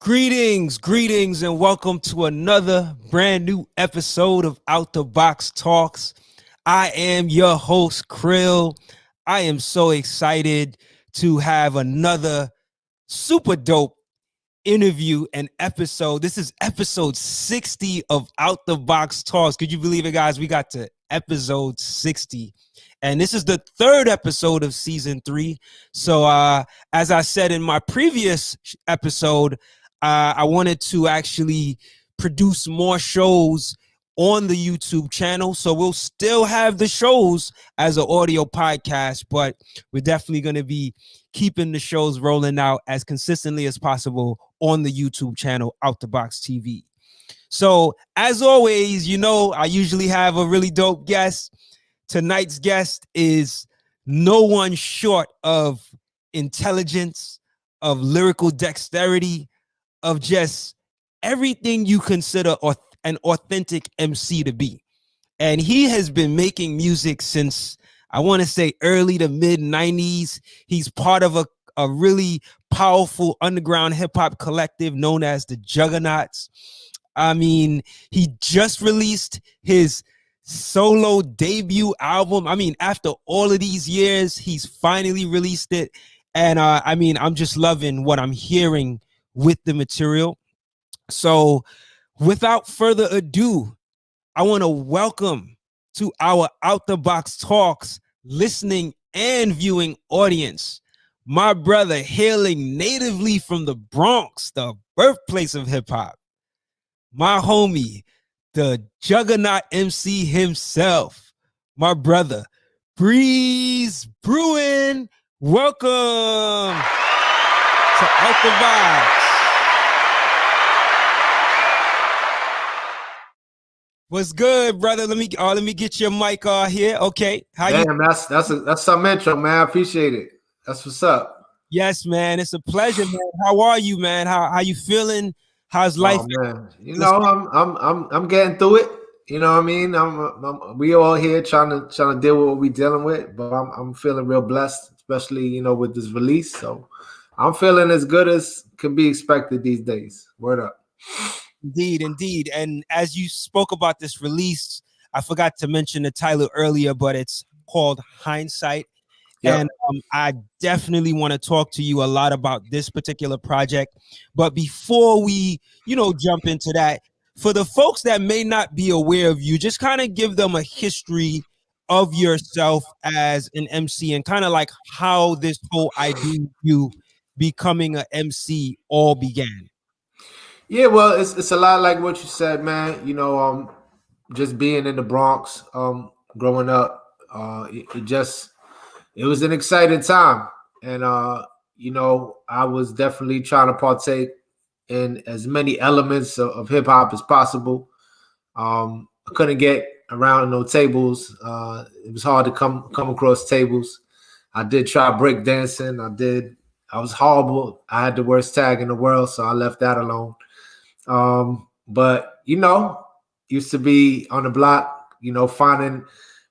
Greetings, and welcome to another brand new episode of Out the Box Talks. I am your host, Krill. I am so excited to have another super dope interview and episode. This is episode 60 of Out the Box Talks. Could you believe it, guys? We got to episode 60. And this is the third episode of season 3. So as I said in my previous episode, I wanted to actually produce more shows on the YouTube channel. So we'll still have the shows as an audio podcast, but we're definitely going to be keeping the shows rolling out as consistently as possible on the YouTube channel, Out the Box TV. So as always, I usually have a really dope guest. Tonight's guest is no one short of intelligence, of lyrical dexterity, of just everything you consider an authentic MC to be. And he has been making music since, I want to say, early to mid 90s. He's part of a really powerful underground hip hop collective known as the Juggaknots. I mean, he just released his solo debut album. I mean, after all of these years, he's finally released it. And I'm just loving what I'm hearing with the material. So without further ado, I want to welcome to our Out the Box Talks listening and viewing audience, my brother hailing natively from the Bronx, the birthplace of hip hop, my homie, the Juggernaut MC himself, my brother, Brewin. Welcome to Out the Box. What's good, brother? Let me get your mic here. Okay. Damn, that's some intro, man. I appreciate it. That's what's up. Yes, man. It's a pleasure, man. How are you, man? How you feeling? How's life? Oh, man. I'm getting through it. You know what I mean? We all here trying to deal with what we dealing with, but I'm feeling real blessed, especially with this release. So I'm feeling as good as can be expected these days. Word up. Indeed. And as you spoke about this release, I forgot to mention the title earlier, but it's called Hindsight. Yep. And I definitely want to talk to you a lot about this particular project. But before we, jump into that, for the folks that may not be aware of you, just kind of give them a history of yourself as an MC and kind of like how this whole idea of you becoming an MC all began. Yeah, well, it's a lot like what you said, man. Just being in the Bronx, growing up, it was an exciting time. And I was definitely trying to partake in as many elements of hip hop as possible. I couldn't get around no tables. It was hard to come across tables. I did try break dancing. I was horrible. I had the worst tag in the world, so I left that alone. But used to be on the block, finding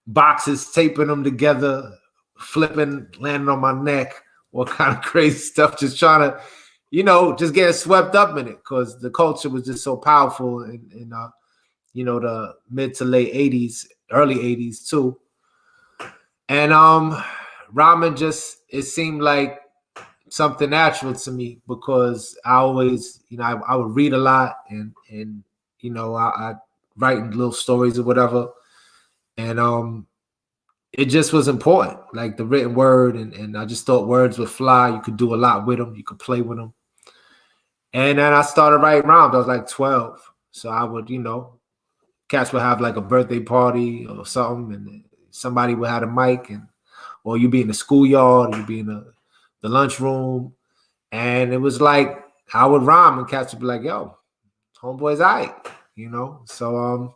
boxes, taping them together, flipping, landing on my neck, all kind of crazy stuff, just trying to, just getting swept up in it because the culture was just so powerful in the mid to late 80s, early 80s too. And rhyming it seemed like something natural to me because I always, I would read a lot and I write little stories or whatever. And it just was important, like the written word. And I just thought words would fly. You could do a lot with them. You could play with them. And then I started writing rhymes. I was like 12. So I would, cats would have like a birthday party or something. And somebody would have a mic or you'd be in the schoolyard, you'd be in the lunchroom, and it was like I would rhyme and cats would be like, yo, homeboy's all right, So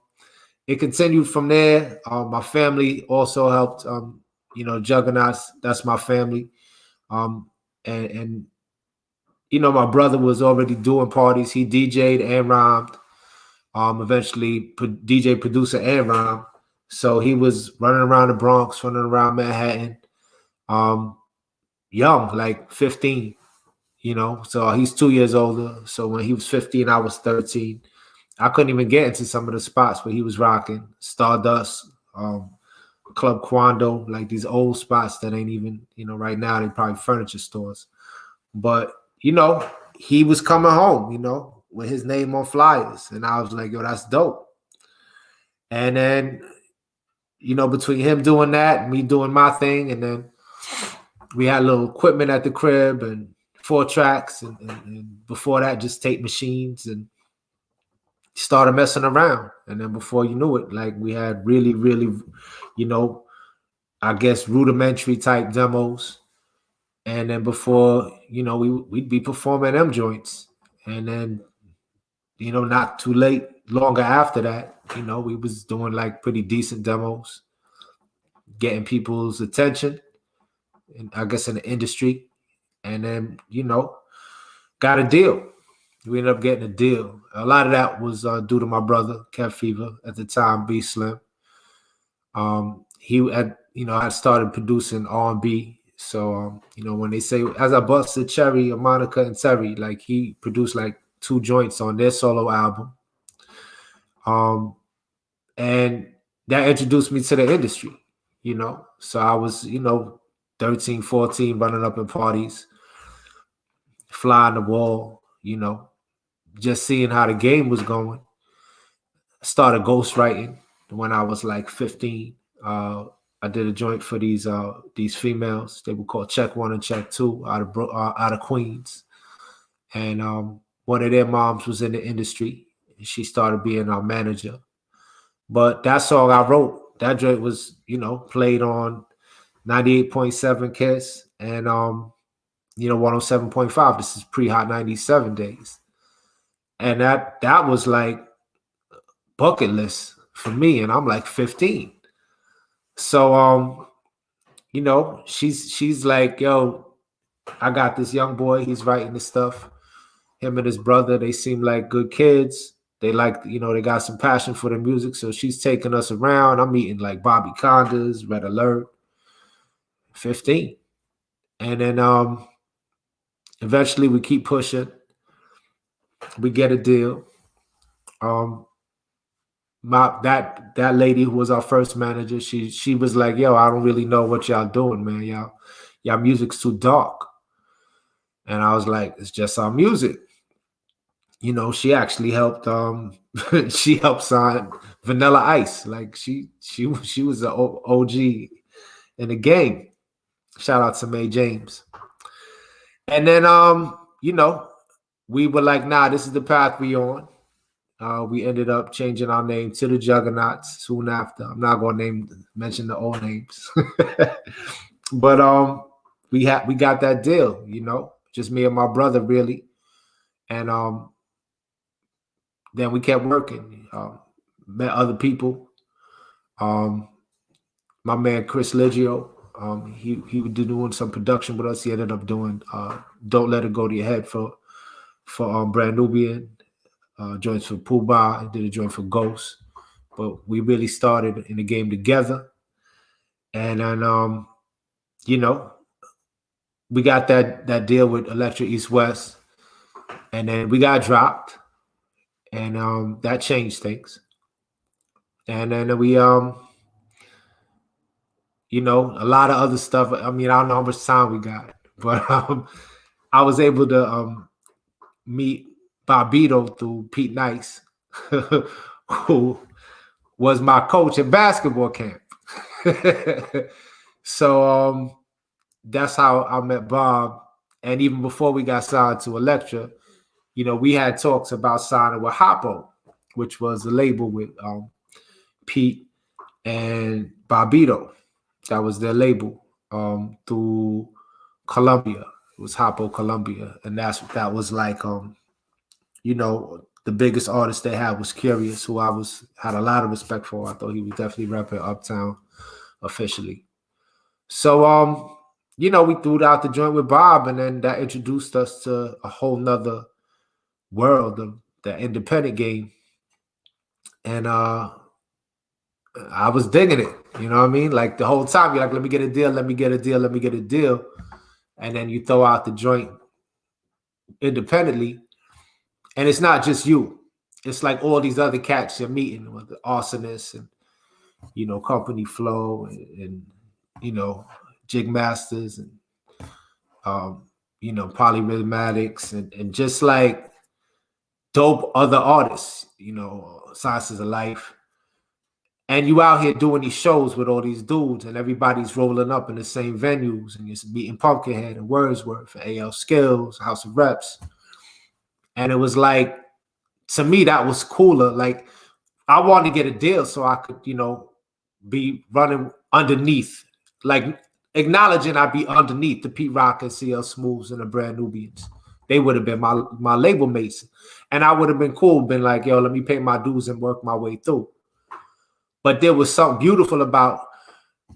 it continued from there. My family also helped, Juggaknots, that's my family. And my brother was already doing parties. He DJ'd and rhymed. Eventually DJ, producer, and rhymed. So he was running around the Bronx, running around Manhattan. Young, like 15, So he's 2 years older. So when he was 15, I was 13. I couldn't even get into some of the spots where he was rocking. Stardust, Club Quando, like these old spots that ain't even, right now they probably furniture stores. But, he was coming home, with his name on flyers. And I was like, yo, that's dope. And then, between him doing that, me doing my thing, and then we had a little equipment at the crib and 4 tracks. And before that, just tape machines, and started messing around. And then before you knew it, like we had really, really, I guess rudimentary type demos. And then before, we'd be performing them joints. And then, not too late, longer after that, we was doing like pretty decent demos, getting people's attention, and I guess in the industry. And then, got a deal. We ended up getting a deal. A lot of that was due to my brother, Kev Fever, at the time, B Slim. He had, I started producing R&B. So, when they say, as I busted Cherry, Monica and Terry, like he produced like 2 joints on their solo album. And that introduced me to the industry, So I was, 13, 14, running up in parties, flying the wall, just seeing how the game was going. Started ghostwriting when I was like 15. I did a joint for these females. They were called Check 1 and Check 2 out of Queens. And one of their moms was in the industry. And she started being our manager. But that song I wrote, that joint was, played on 98.7 Kiss and 107.5. This is pre-Hot 97 days. And that was like bucket list for me, and I'm like 15. So she's like, yo, I got this young boy, he's writing this stuff. Him and his brother, they seem like good kids. They like, they got some passion for the music. So she's taking us around. I'm meeting like Bobby Condas, Red Alert, 15. And then eventually we keep pushing. We get a deal. That lady who was our first manager, she was like, yo, I don't really know what y'all doing, man. Y'all music's too dark. And I was like, it's just our music. She actually helped she helped sign Vanilla Ice. Like she was an OG in the game. Shout out to Mae James. And then we were like, nah, this is the path we on. We ended up changing our name to the Juggaknots soon after. I'm not gonna mention the old names. But we got that deal, just me and my brother really. And then we kept working, met other people. My man Chris Liggio, he was doing some production with us. He ended up doing Don't Let It Go to Your Head for Brand Nubian, joints for Pooh Bah, and did a joint for Ghost. But we really started in the game together. And then we got that deal with Electric East West, and then we got dropped. And that changed things. And then we, a lot of other stuff. I mean, I don't know how much time we got, but I was able to meet Bobito through Pete Nice, who was my coach at basketball camp. So that's how I met Bob. And even before we got signed to Elektra, we had talks about signing with Hoppo, which was a label with Pete and Bobito. That was their label through Columbia. It was Hoppo Columbia. And that was like, the biggest artist they had was Curious, who I had a lot of respect for. I thought he was definitely repping Uptown officially. So, we threw out the joint with Bob, and then that introduced us to a whole nother world of the independent game. And I was digging it, you know what I mean? Like the whole time, you're like, let me get a deal, let me get a deal, let me get a deal. And then you throw out the joint independently. And it's not just you. It's like all these other cats you're meeting with the arsonists and, Company Flow and Jig Masters and, Polyrhythmatics and just like dope other artists, Sciences of Life. And you out here doing these shows with all these dudes and everybody's rolling up in the same venues and you're meeting Pumpkinhead and Wordsworth and AL Skills, House of Reps. And it was like, to me, that was cooler. Like, I wanted to get a deal so I could, be running underneath, like acknowledging I'd be underneath the Pete Rock and CL Smooths and the Brand Nubians. They would have been my label mates. And I would have been cool, been like, yo, let me pay my dues and work my way through. But there was something beautiful about,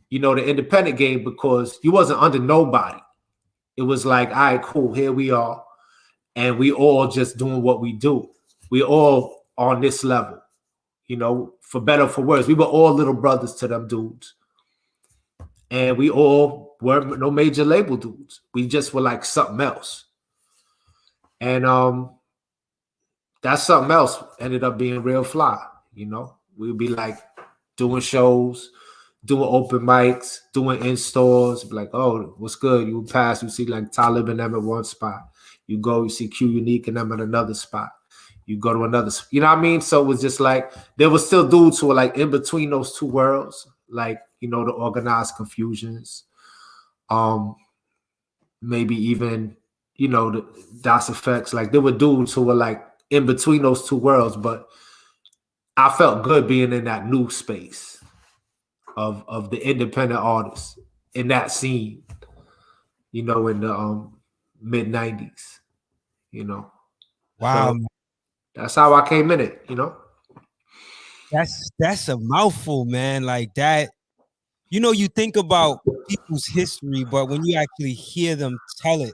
the independent game because you wasn't under nobody. It was like, all right, cool, here we are. And we all just doing what we do. We all on this level, for better or for worse. We were all little brothers to them dudes. And we all weren't no major label dudes. We just were like something else. And that something else ended up being real fly, We'd be like doing shows, doing open mics, doing in-stores, be like, oh, what's good? You pass, you see like Talib and them at one spot. You go, you see Q Unique and them at another spot. You go to another, you know what I mean? So it was just like, there was still dudes who were like in between those two worlds, like, the organized confusions. Maybe even, the Das Effects. Like there were dudes who were like in between those two worlds, but I felt good being in that new space of the independent artists in that scene, in the mid-90s, Wow. So that's how I came in it, That's a mouthful, man. Like that, you think about people's history, but when you actually hear them tell it,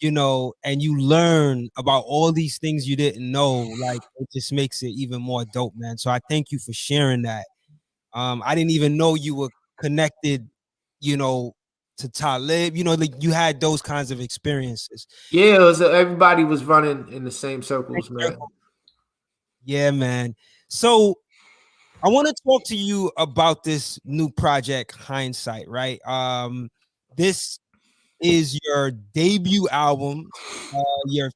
and you learn about all these things you didn't know, like it just makes it even more dope, man. So I thank you for sharing that. I didn't even know you were connected, to Talib, like you had those kinds of experiences. Yeah, it was, everybody was running in the same circles, man. Yeah, man. So I want to talk to you about this new project, Hindsight, right? This is your debut album, your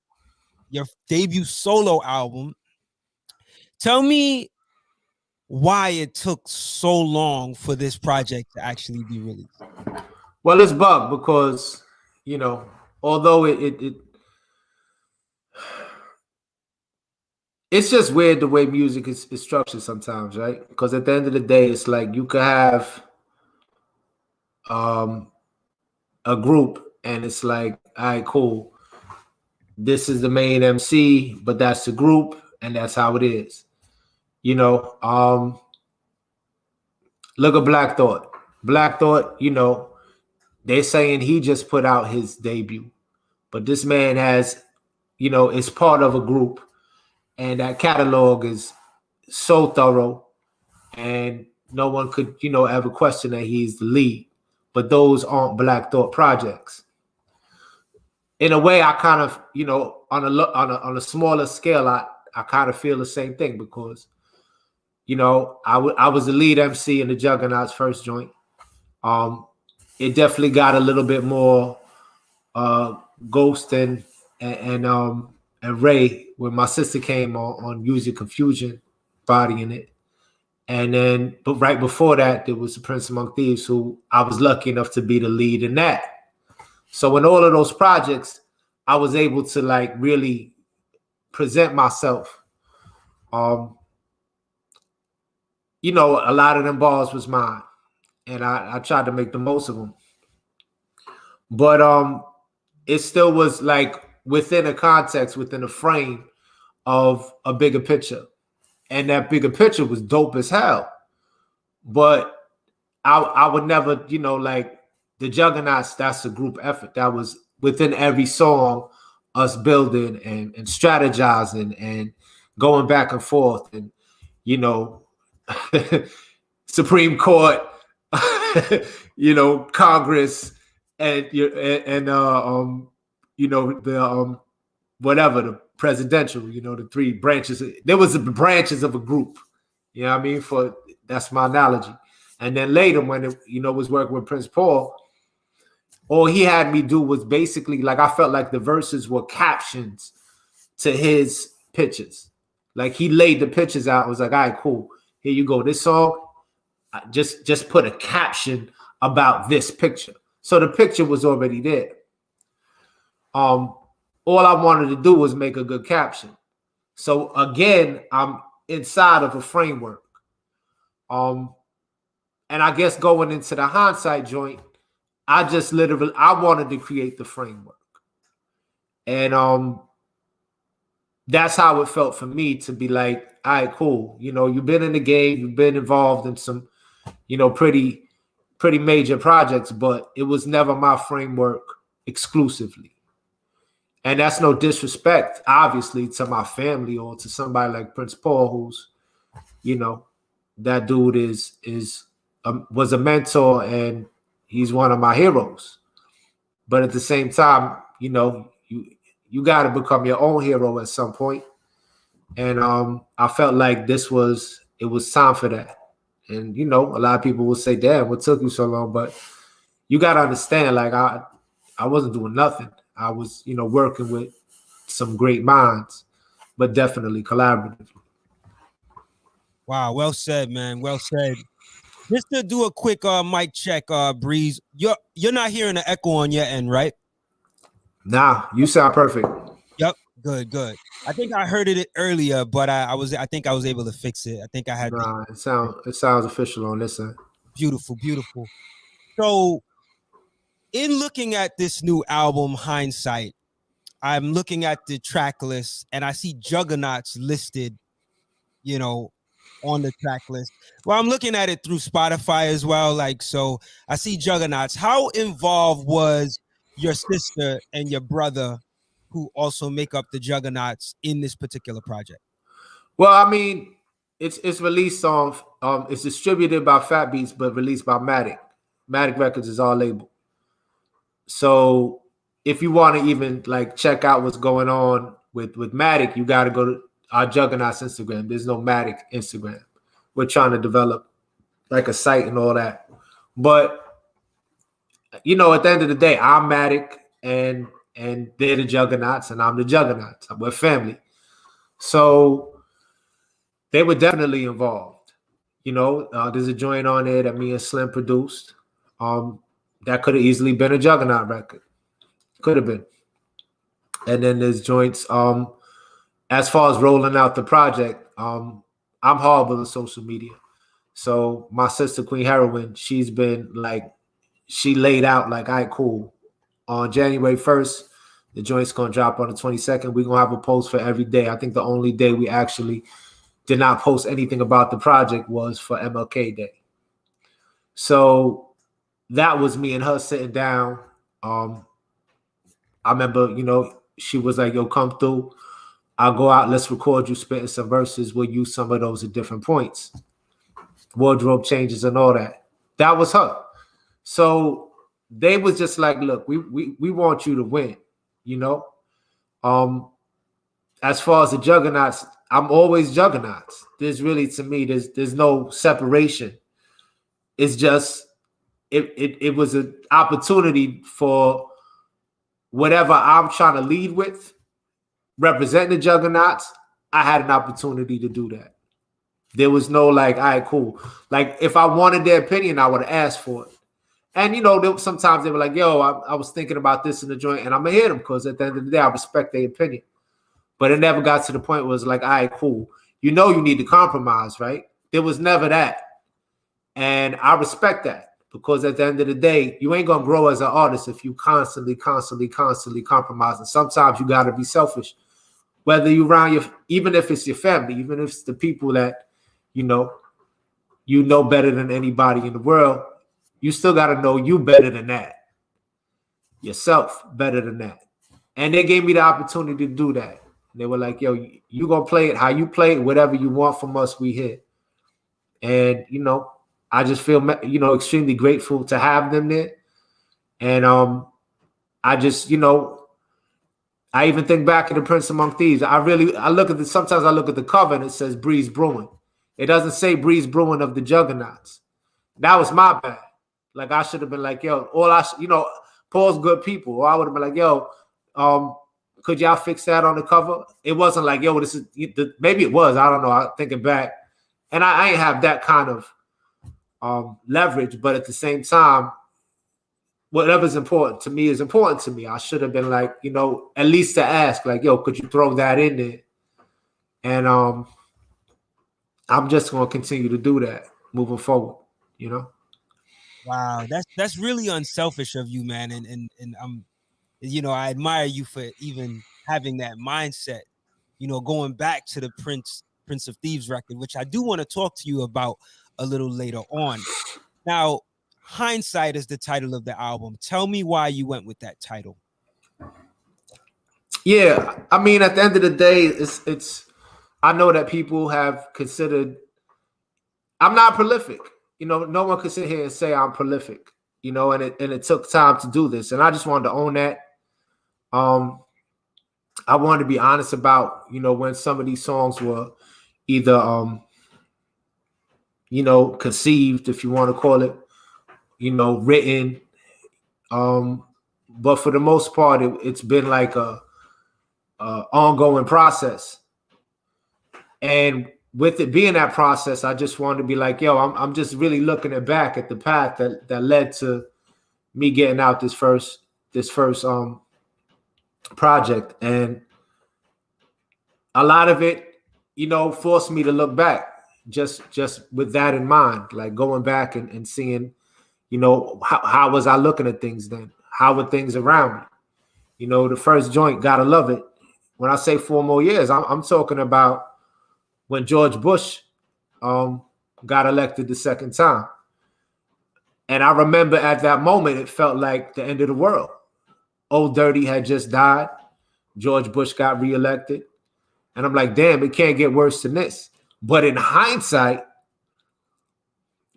debut solo album. Tell me why it took so long for this project to actually be released. Well, it's bug because, although it's just weird the way music is structured sometimes, right? Because at the end of the day, it's like you could have a group and it's like, all right, cool. This is the main MC, but that's the group and that's how it is. Look at Black Thought. Black Thought, they're saying he just put out his debut. But this man has, is part of a group. And that catalog is so thorough. And no one could, ever question that he's the lead. But those aren't Black Thought projects. In a way, I kind of, on a smaller scale, I kind of feel the same thing because, I was the lead MC in the Juggaknots first joint. It definitely got a little bit more Ghost and Ray when my sister came on Music Confusion, bodying it. And then, but right before that, there was the Prince Among Thieves, who I was lucky enough to be the lead in that. So in all of those projects, I was able to like really present myself. A lot of them balls was mine, and I tried to make the most of them. But it still was like within a context, within a frame of a bigger picture. And that bigger picture was dope as hell. But I would never, like the Juggaknots, that's a group effort. That was within every song, us building and strategizing and going back and forth and, Supreme Court, Congress, and the whatever, the presidential, the three branches. There was the branches of a group. You know what I mean? That's my analogy. And then later when it, was working with Prince Paul, all he had me do was basically, like, I felt like the verses were captions to his pictures. Like, he laid the pictures out. It was like, all right, cool. Here you go. This song, just put a caption about this picture. So the picture was already there. All I wanted to do was make a good caption. So again, I'm inside of a framework. And I guess going into the Hindsight joint, I wanted to create the framework. And that's how it felt for me to be like, all right, cool. You've been in the game, you've been involved in some, pretty major projects, but it was never my framework exclusively. And that's no disrespect, obviously, to my family or to somebody like Prince Paul, who's, that dude was a mentor and he's one of my heroes. But at the same time, you got to become your own hero at some point. And I felt like it was time for that. And, a lot of people will say, damn, what took you so long? But you got to understand, like, I wasn't doing nothing. I was, working with some great minds, but definitely collaboratively. Wow, well said, man. Well said. Just to do a quick mic check, Breeze. You're not hearing an echo on your end, right? Nah, you sound perfect. Yep, good. I think I heard it earlier, but I think I was able to fix it. I think I had. Nah, it sounds official on this end. Beautiful. So, in looking at this new album, Hindsight, I'm looking at the track list and I see Juggaknots listed, on the track list. Well, I'm looking at it through Spotify as well. Like, so I see Juggaknots. How involved was your sister and your brother, who also make up the Juggaknots, in this particular project? Well, I mean, it's released on, it's distributed by Fat Beats, but released by Matic. Matic Records is our label. So if you want to even like check out what's going on with Matic, you got to go to our Juggaknots Instagram. There's no Matic Instagram. We're trying to develop like a site and all that. But, at the end of the day, I'm Matic and they're the Juggaknots and I'm the Juggaknots. We're family. So they were definitely involved. There's a joint on there that me and Slim produced. That could have easily been a Juggernaut record. Could have been. And then there's joints. As far as rolling out the project, I'm horrible with social media. So my sister, Queen Heroine, she's been like, she laid out like, all right, cool. On January 1st, the joint's going to drop on the 22nd. We're going to have a post for every day. I think the only day we actually did not post anything about the project was for MLK Day. So that was me and her sitting down. I remember, she was like, yo, come through. I'll go out. Let's record you spitting some verses. We'll use some of those at different points. Wardrobe changes and all that. That was her. So they was just like, look, we want you to win, As far as the Juggaknots, I'm always Juggaknots. There's really, to me, there's no separation. It's just, it was an opportunity for whatever I'm trying to lead with, representing the Juggaknots. I had an opportunity to do that. There was no like, all right, cool. Like, if I wanted their opinion, I would have asked for it. And, sometimes they were like, yo, I was thinking about this in the joint, and I'm going to hear them because at the end of the day, I respect their opinion. But it never got to the point where it was like, all right, cool. You need to compromise, right? There was never that. And I respect that. Because at the end of the day, you ain't going to grow as an artist if you constantly compromise. And sometimes you got to be selfish. Whether you around even if it's your family, even if it's the people that, you know better than anybody in the world, you still got to know you better than that. Yourself better than that. And they gave me the opportunity to do that. And they were like, yo, you going to play it how you play it, whatever you want from us, we here. And, I just feel, extremely grateful to have them there. And I just, I even think back at the Prince Among Thieves. Sometimes I look at the cover and it says Breeze Brewin. It doesn't say Breeze Brewin of the Juggaknots. That was my bad. Like I should have been like, yo, Paul's good people. Or I would have been like, yo, could y'all fix that on the cover? It wasn't like, yo, this is maybe it was. I don't know. I'm thinking back. And I ain't have that kind of leverage, but at the same time, whatever's important to me is important to me. I should have been like, at least to ask, like, yo, could you throw that in there? And I'm just gonna continue to do that moving forward, Wow, that's really unselfish of you, man. And I'm, I admire you for even having that mindset, going back to the Prince of Thieves record, which I do want to talk to you about a little later on. Now, Hindsight is the title of the album. Tell me why you went with that title. Yeah, I mean, at the end of the day, it's I know that people have considered I'm not prolific. No one could sit here and say I'm prolific, and it took time to do this. And I just wanted to own that. I wanted to be honest about, when some of these songs were either, conceived, if you want to call it, written. But for the most part, it's been like a ongoing process. And with it being that process, I just wanted to be like, yo, I'm just really looking back at the path that led to me getting out this first project. And a lot of it, forced me to look back just with that in mind, like going back and seeing, how was I looking at things then? How were things around me? The first joint, Gotta Love It. When I say 4 more years, I'm talking about when George Bush got elected the second time. And I remember at that moment, it felt like the end of the world. Old Dirty had just died. George Bush got reelected. And I'm like, damn, it can't get worse than this. But in hindsight,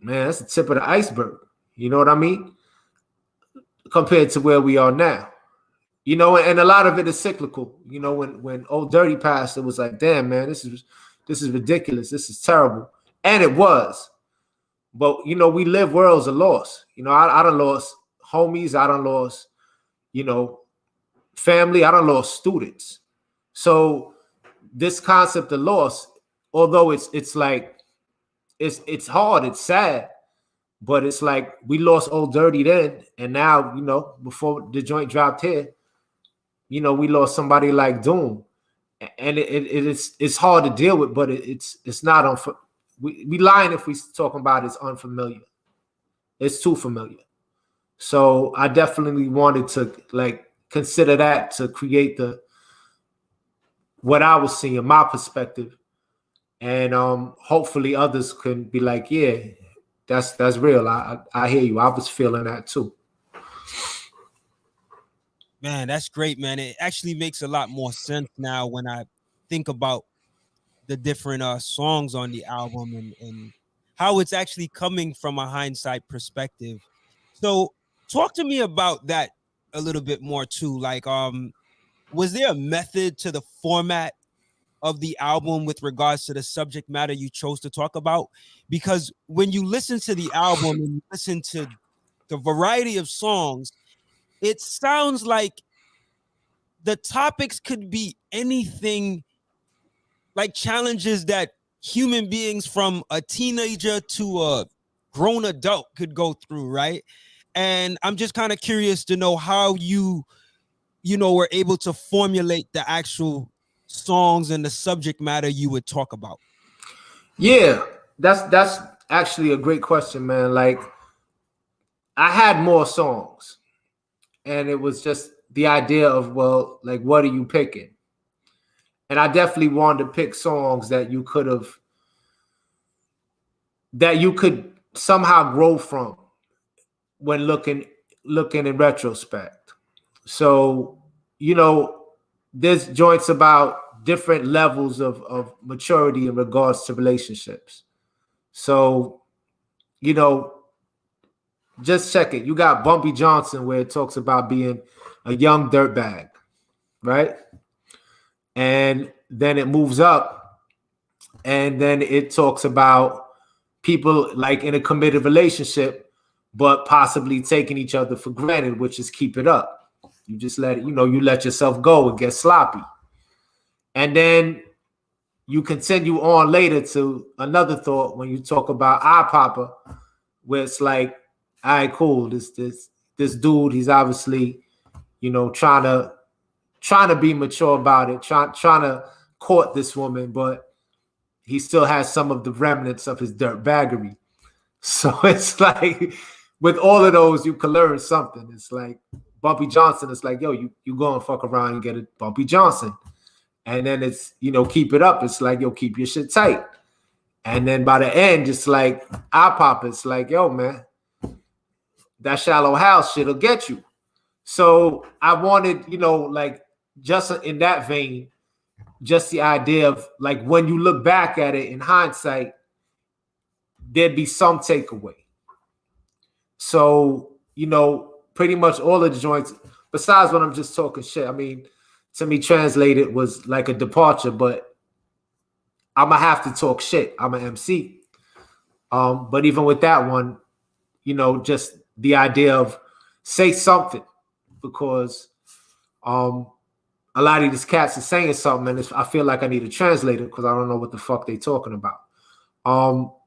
man, that's the tip of the iceberg. You know what I mean? Compared to where we are now. And a lot of it is cyclical. When Old Dirty passed, it was like, damn, man, this is ridiculous. This is terrible. And it was. But, we live worlds of loss. I done lost homies. I done lost, family. I done lost students. So this concept of loss, although it's like, it's hard, it's sad, but it's like we lost Old Dirty then. And now, before the joint dropped here, we lost somebody like Doom. And it's hard to deal with, but it's not we lying if we talking about it's unfamiliar. It's too familiar. So I definitely wanted to like consider that to create what I was seeing, my perspective, and hopefully others can be like, yeah, that's real. I hear you. I was feeling that too. Man, that's great, man. It actually makes a lot more sense now when I think about the different songs on the album and how it's actually coming from a hindsight perspective. So talk to me about that a little bit more too. Like, was there a method to the format of the album with regards to the subject matter you chose to talk about? Because when you listen to the album and you listen to the variety of songs, it sounds like the topics could be anything, like challenges that human beings from a teenager to a grown adult could go through, right? And I'm just kind of curious to know how you were able to formulate the actual songs and the subject matter you would talk about. Yeah, that's actually a great question, man. Like, I had more songs, and it was just the idea of, well, like, what are you picking? And I definitely wanted to pick songs that you could somehow grow from when looking in retrospect. So, there's joints about different levels of maturity in regards to relationships. So, just check it. You got Bumpy Johnson, where it talks about being a young dirtbag, right? and then it moves up, and then it talks about people like in a committed relationship, but possibly taking each other for granted, which is keep it up. You just let it, you let yourself go and get sloppy. And then you continue on later to another thought when you talk about Eye Papa, where it's like, all right, cool. This dude, he's obviously, trying to be mature about it, trying to court this woman, but he still has some of the remnants of his dirtbaggery. So it's like with all of those, you can learn something. It's like Bumpy Johnson. It's like, yo, you go and fuck around and get a Bumpy Johnson. And then it's, keep it up. It's like, yo, keep your shit tight. And then by the end, just like Eye Pop, it's like, yo, man, that shallow house shit'll get you. So I wanted, like just in that vein, just the idea of like when you look back at it in hindsight, there'd be some takeaway. So, pretty much all of the joints, besides when I'm just talking shit, I mean, to me, translated was like a departure, but I'm gonna have to talk shit. I'm an MC. But even with that one, just the idea of say something, because a lot of these cats are saying something, and I feel like I need a translator because I don't know what the fuck they talking about.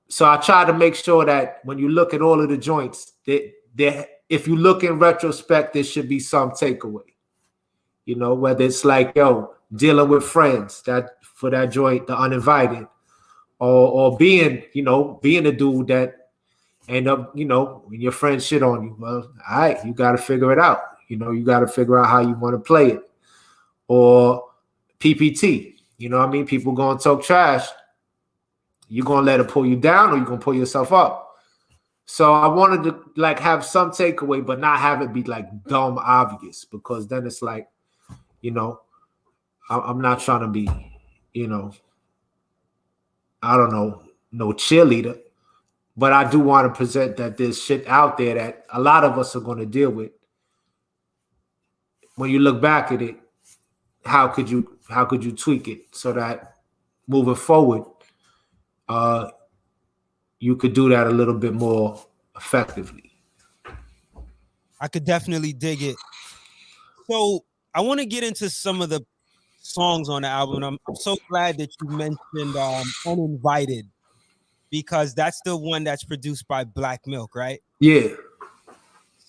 So I try to make sure that when you look at all of the joints, if you look in retrospect, there should be some takeaway. Whether it's like, yo, dealing with friends, that for that joint, the uninvited, or being, being a dude that end up, when your friends shit on you, well, all right, you got to figure it out. You got to figure out how you want to play it. Or PPT, what I mean? People going to talk trash. You going to let it pull you down, or you going to pull yourself up? So I wanted to like have some takeaway, but not have it be like dumb obvious, because then it's like, I'm not trying to be, I don't know, no cheerleader, but I do want to present that there's shit out there that a lot of us are going to deal with. When you look back at it, how could you tweak it so that moving forward, you could do that a little bit more effectively? I could definitely dig it. So I want to get into some of the songs on the album. I'm so glad that you mentioned Uninvited, because that's the one that's produced by Black Milk, right? Yeah.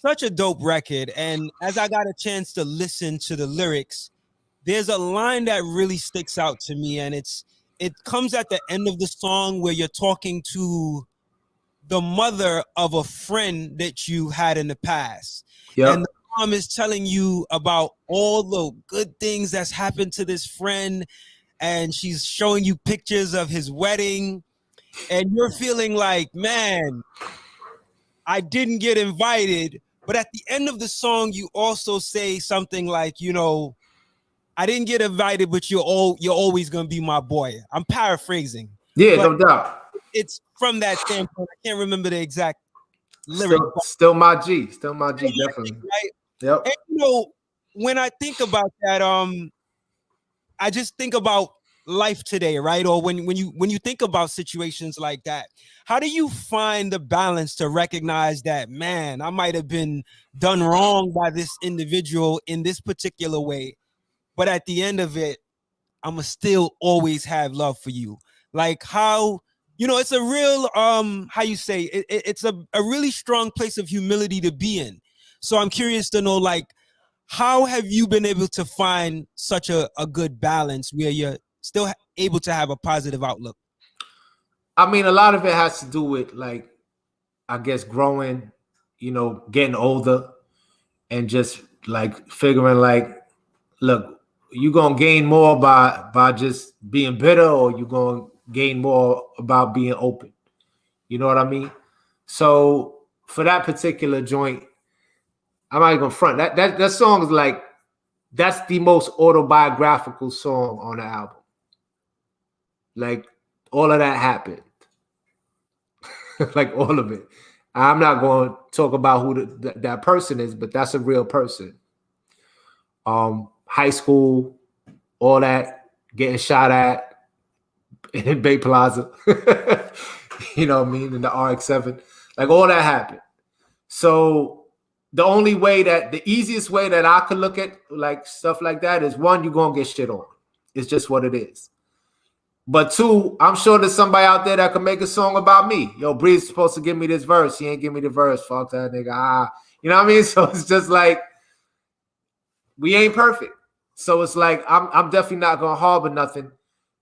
Such a dope record. And as I got a chance to listen to the lyrics, there's a line that really sticks out to me, and it comes at the end of the song where you're talking to the mother of a friend that you had in the past. Yep. And the mom is telling you about all the good things that's happened to this friend, and she's showing you pictures of his wedding, and you're feeling like, man, I didn't get invited. But at the end of the song, you also say something like, I didn't get invited, but you're always gonna be my boy. I'm paraphrasing. Yeah, no doubt. It's from that standpoint. I can't remember the exact lyric. Still my G, definitely. Right? Yep. And when I think about that, I just think about life today, right? Or when you think about situations like that, how do you find the balance to recognize that, man, I might have been done wrong by this individual in this particular way, but at the end of it, I'ma still always have love for you? Like how, it's a real how you say it's a really strong place of humility to be in. So I'm curious to know, like, how have you been able to find such a good balance where you're still able to have a positive outlook? I mean, a lot of it has to do with, like, I guess growing, getting older, and just like figuring like, look, you gonna gain more by just being bitter, or you gonna gain more about being open. You know what I mean? So for that particular joint, I'm not even gonna front. That song is like, that's the most autobiographical song on the album. Like, all of that happened. Like, all of it. I'm not going to talk about who that person is, but that's a real person. High school, all that, getting shot at in Bay Plaza. You know what I mean? In the RX-7. Like all that happened. So the easiest way that I could look at like stuff like that is one, you're going to get shit on. It's just what it is. But two, I'm sure there's somebody out there that can make a song about me. Yo, Bree's supposed to give me this verse. He ain't give me the verse. Fuck that nigga. You know what I mean? So it's just like, we ain't perfect. So it's like, I'm definitely not going to harbor nothing.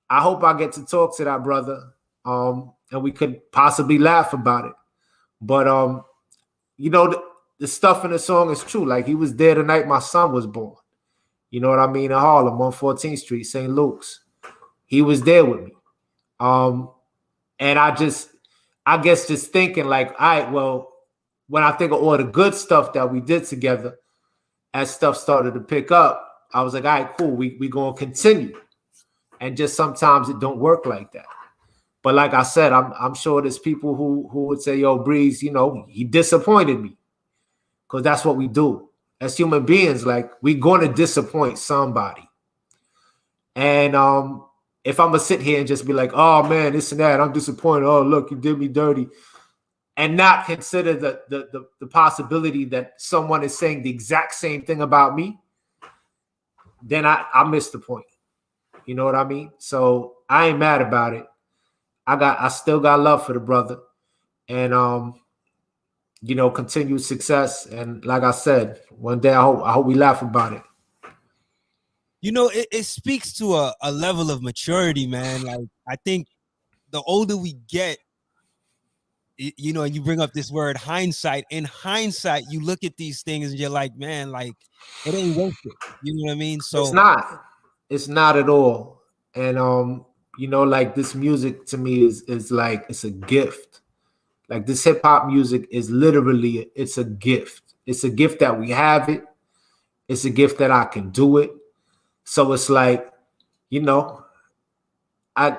I hope I get to talk to that brother. And we could possibly laugh about it. But, you know, the stuff in the song is true. Like, he was there the night my son was born. You know what I mean? In Harlem on 14th Street, St. Luke's. He was there with me. And I guess just thinking like, all right, well, when I think of all the good stuff that we did together, as stuff started to pick up, I was like, all right, cool. We going to continue. And just sometimes it don't work like that. But like I said, I'm sure there's people who would say, yo, Breeze, you know, he disappointed me. Because that's what we do. As human beings, like, we're going to disappoint somebody. And if I'm going to sit here and just be like, oh, man, this and that, I'm disappointed. Oh, look, you did me dirty. And not consider the possibility that someone is saying the exact same thing about me, then I missed the point. You know what I mean? So I ain't mad about it. I still got love for the brother. And, you know, continued success. And like I said, one day I hope we laugh about it. You know, it speaks to a level of maturity, man. Like, I think the older we get, you know, and you bring up this word hindsight. In hindsight, you look at these things and you're like, man, like, it ain't worth it. You know what I mean? So it's not at all. And you know, like, this music to me is like, it's a gift. Like, this hip hop music is literally, it's a gift. It's a gift that we have it. It's a gift that I can do it. So it's like, you know, I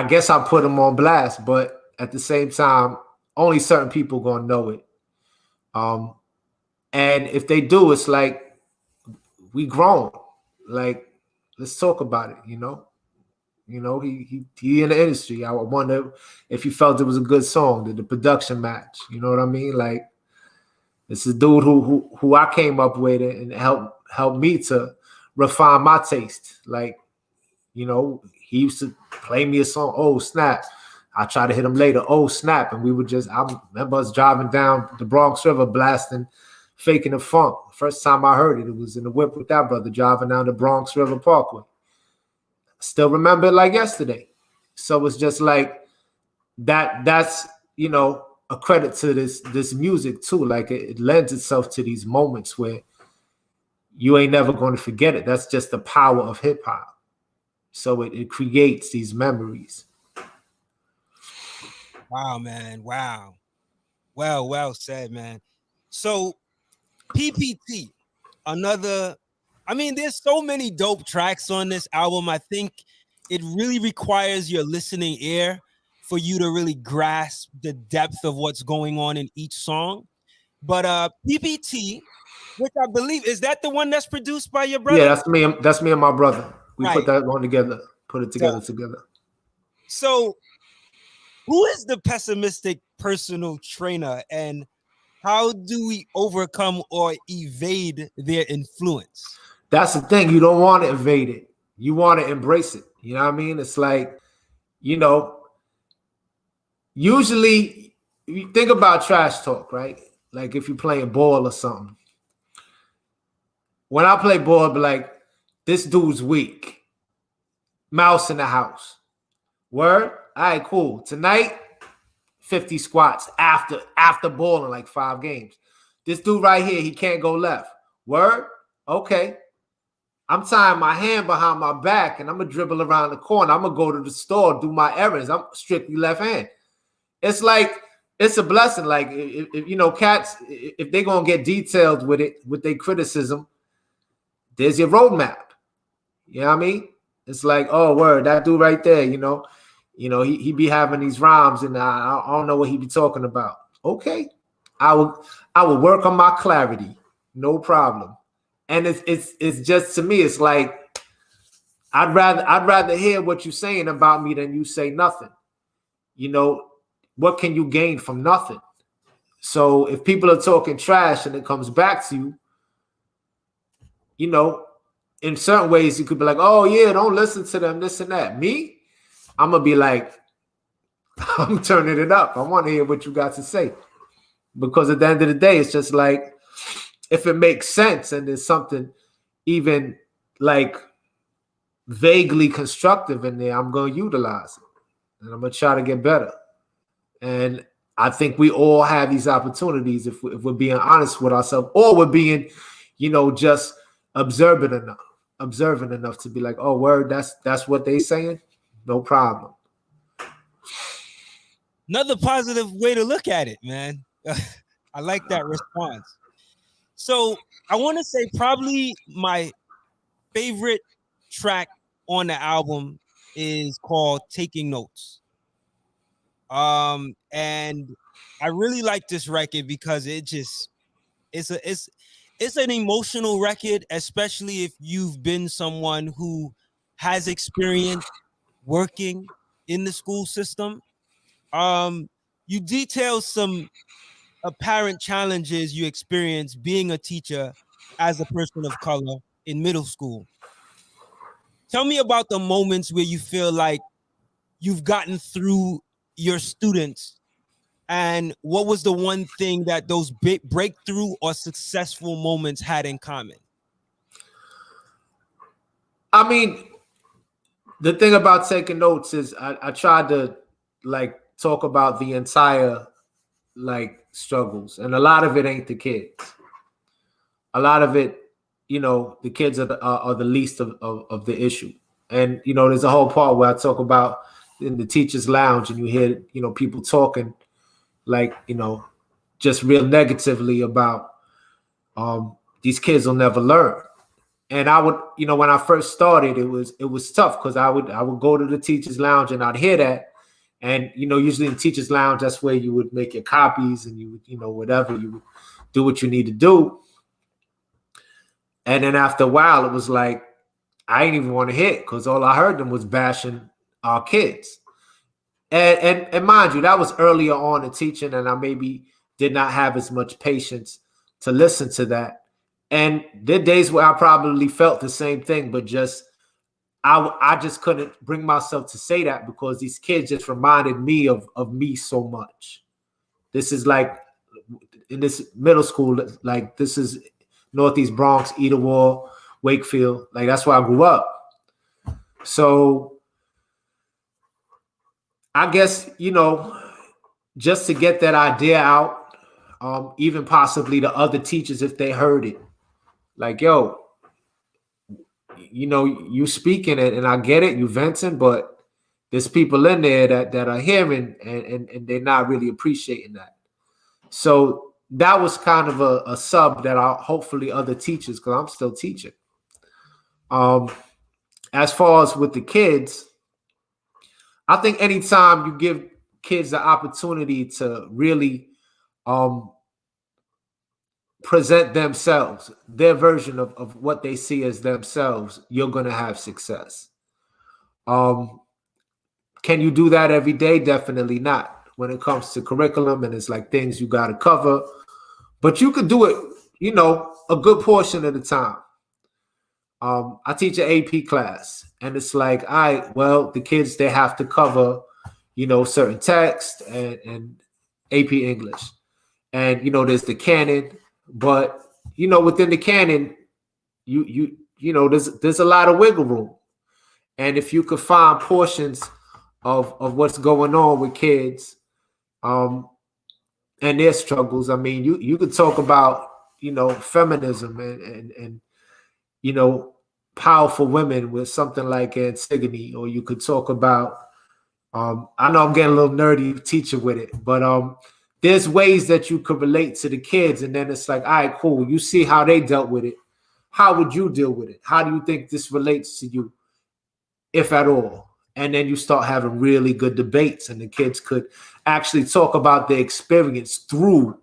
guess I put them on blast, but at the same time, only certain people gonna know it. And if they do, it's like, we grown. Like, let's talk about it, you know? You know, he in the industry. I wonder if you felt it was a good song, the production match. You know what I mean? Like, it's a dude who I came up with and helped me to refine my taste. Like, you know, he used to play me a song, oh snap. I tried to hit him later, oh snap. And we would I remember us driving down the Bronx River blasting Faking the Funk. First time I heard it, it was in the whip with that brother driving down the Bronx River Parkway. Still remember it like yesterday. So it's just like that's, you know, a credit to this music too. Like, it lends itself to these moments where you ain't never going to forget it. That's just the power of hip hop. So it creates these memories. wow, man. Wow. Well said, man. So PPT, another, I mean, there's so many dope tracks on this album. I think it really requires your listening ear for you to really grasp the depth of what's going on in each song. But PPT, which I believe, is that the one that's produced by your brother? Yeah, that's me and my brother. We Right. put that one together, put it together. So who is the pessimistic personal trainer, and how do we overcome or evade their influence? That's the thing. You don't want to evade it. You want to embrace it. You know what I mean? It's like, you know, usually you think about trash talk, right? Like, if you're playing ball or something. When I play ball, I'd be like, this dude's weak. Mouse in the house. Word? All right, cool. Tonight, 50 squats after balling like 5 games. This dude right here, he can't go left. Word? Okay. I'm tying my hand behind my back and I'm going to dribble around the corner. I'm going to go to the store, do my errands. I'm strictly left hand. It's like, it's a blessing. Like, if you know, cats, if they're going to get detailed with it, with their criticism, there's your roadmap. You know what I mean? It's like, oh, word, that dude right there, you know, he be having these rhymes and I don't know what he be talking about. Okay. I will work on my clarity. No problem. And it's just, to me, it's like, I'd rather hear what you're saying about me than you say nothing. You know, what can you gain from nothing? So if people are talking trash and it comes back to you, you know, in certain ways you could be like, oh yeah, don't listen to them, this and that. Me, I'm gonna be like, I'm turning it up. I want to hear what you got to say. Because at the end of the day, it's just like, if it makes sense and there's something even like vaguely constructive in there, I'm going to utilize it. And I'm going to try to get better. And I think we all have these opportunities if we're being honest with ourselves, or we're being, just observant enough to be like, oh, word, that's what they saying. No problem. Another positive way to look at it, man. I like that response. So I want to say probably my favorite track on the album is called Taking Notes. And I really like this record because it's an emotional record, especially if you've been someone who has experience working in the school system. You detail some apparent challenges you experience being a teacher as a person of color in middle school. Tell me about the moments where you feel like you've gotten through your students, and what was the one thing that those big breakthrough or successful moments had in common? I mean, the thing about taking notes is I tried to like talk about the entire like struggles, and a lot of it ain't the kids. A lot of it, the kids are the least of the issue. And there's a whole part where I talk about in the teachers' lounge, and you hear people talking like just real negatively about these kids will never learn. And I would, when I first started, it was tough because I would go to the teachers' lounge and I'd hear that. And usually in teachers' lounge, that's where you would make your copies and you would, whatever, you would do what you need to do. And then after a while, it was like I didn't even want to hit because all I heard them was bashing our kids. And mind you, that was earlier on in teaching, and I maybe did not have as much patience to listen to that. And there are days where I probably felt the same thing, but I just couldn't bring myself to say that because these kids just reminded me of me so much. This is like in this middle school, like this is Northeast Bronx, Etowah, Wakefield. Like that's where I grew up. So I guess, just to get that idea out, even possibly to other teachers if they heard it. Like, yo, you speaking it and I get it, you venting, but there's people in there that are hearing and they're not really appreciating that. So that was kind of a sub that I'll hopefully other teachers, because I'm still teaching. As far as with the kids, I think anytime you give kids the opportunity to really present themselves, their version of what they see as themselves, you're going to have success. Can you do that every day? Definitely not. When it comes to curriculum and it's like things you got to cover, but you could do it, a good portion of the time. I teach an AP class, and it's like, all right, well, the kids, they have to cover, certain text and AP English. And, there's the canon, but, within the canon, there's a lot of wiggle room. And if you could find portions of what's going on with kids and their struggles, I mean, you could talk about, feminism and powerful women with something like Antigone, or you could talk about, I know I'm getting a little nerdy teacher with it, but there's ways that you could relate to the kids, and then it's like, all right, cool. You see how they dealt with it. How would you deal with it? How do you think this relates to you, if at all? And then you start having really good debates, and the kids could actually talk about their experience through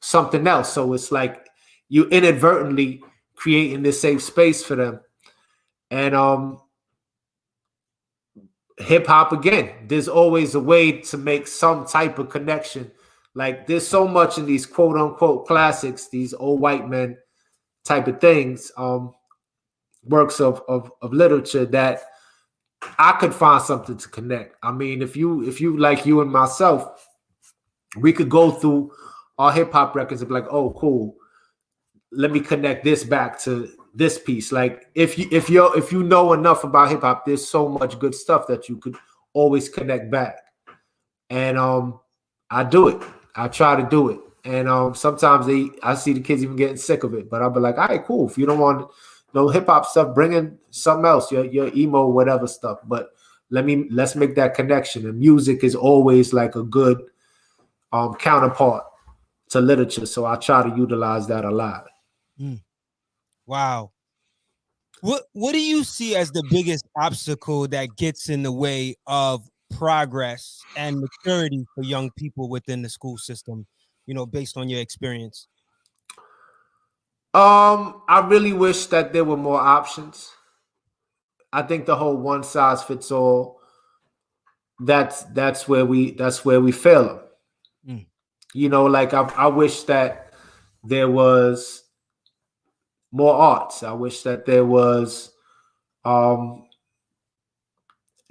something else. So it's like you inadvertently creating this safe space for them. And hip hop again. There's always a way to make some type of connection. Like there's so much in these quote unquote classics, these old white men type of things, works of literature that I could find something to connect. I mean, if you like you and myself, we could go through our hip hop records and be like, oh, cool. Let me connect this back to this piece. Like if you know enough about hip hop, there's so much good stuff that you could always connect back. And I do it. I try to do it. And sometimes I see the kids even getting sick of it, but I'll be like, all right, cool. If you don't want no hip hop stuff, bring in something else, your emo, whatever stuff. But let's make that connection. And music is always like a good counterpart to literature. So I try to utilize that a lot. Wow. What do you see as the biggest obstacle that gets in the way of progress and maturity for young people within the school system, based on your experience? I really wish that there were more options. I think the whole one size fits all, that's where we fail them. Like I wish that there was more arts. I wish that there was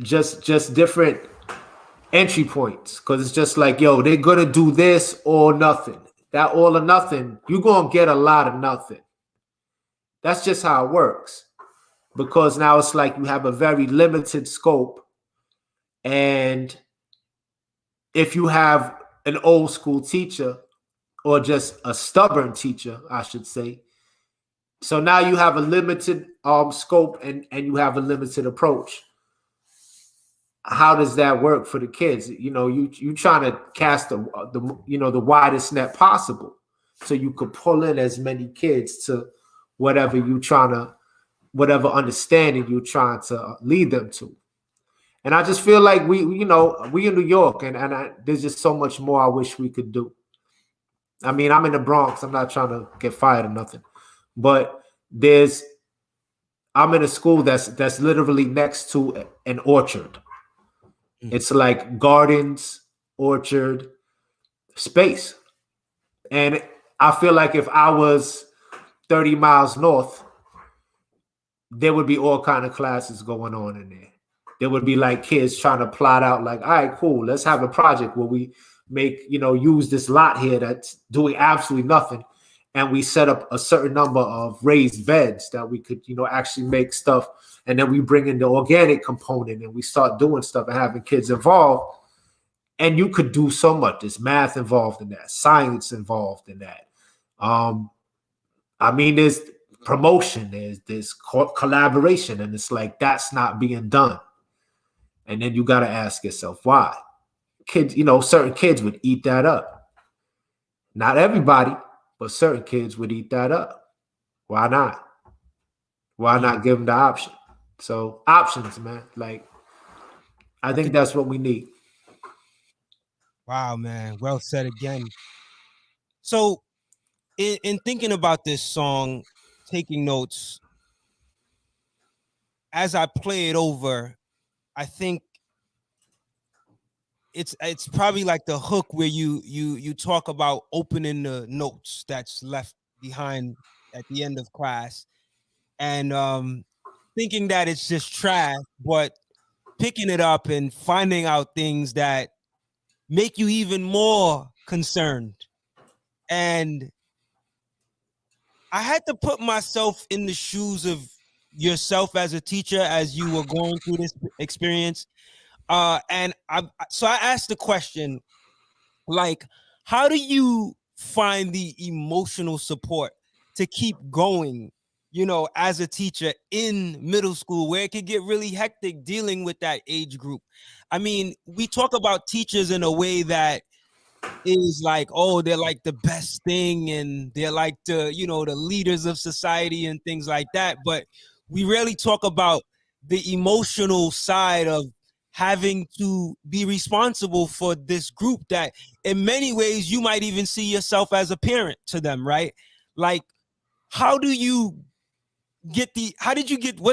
just different entry points, because it's just like, yo, they're gonna do this or nothing. That all or nothing, you're gonna get a lot of nothing. That's just how it works, because now it's like you have a very limited scope. And if you have an old school teacher, or just a stubborn teacher, I should say, so now you have a limited scope and you have a limited approach. How does that work for the kids? You trying to cast the widest net possible, so you could pull in as many kids to whatever understanding you're trying to lead them to. And I just feel like we in New York, and there's just so much more I wish we could do. I mean, I'm in the Bronx. I'm not trying to get fired or nothing, but I'm in a school that's literally next to an orchard. It's like gardens, orchard, space. And I feel like if I was 30 miles north, there would be all kind of classes going on in there. There would be like kids trying to plot out like, all right, cool, let's have a project where we make, use this lot here that's doing absolutely nothing. And we set up a certain number of raised beds that we could, actually make stuff. And then we bring in the organic component and we start doing stuff and having kids involved. And you could do so much. There's math involved in that, science involved in that. I mean, there's promotion, there's collaboration, and it's like that's not being done. And then you got to ask yourself why. Kids, certain kids would eat that up. Not everybody, but certain kids would eat that up. Why not? Why not give them the option? So options, man. Like, I think that's what we need. Wow, man. Well said again. So in thinking about this song, taking notes, as I play it over, I think it's probably like the hook where you talk about opening the notes that's left behind at the end of class, and thinking that it's just trash, but picking it up and finding out things that make you even more concerned. And I had to put myself in the shoes of yourself as a teacher as you were going through this experience. And I asked the question, like, how do you find the emotional support to keep going, as a teacher in middle school, where it could get really hectic dealing with that age group? I mean, we talk about teachers in a way that is like, oh, they're like the best thing and they're like the leaders of society and things like that, but we rarely talk about the emotional side of having to be responsible for this group that in many ways you might even see yourself as a parent to them, right? Like, what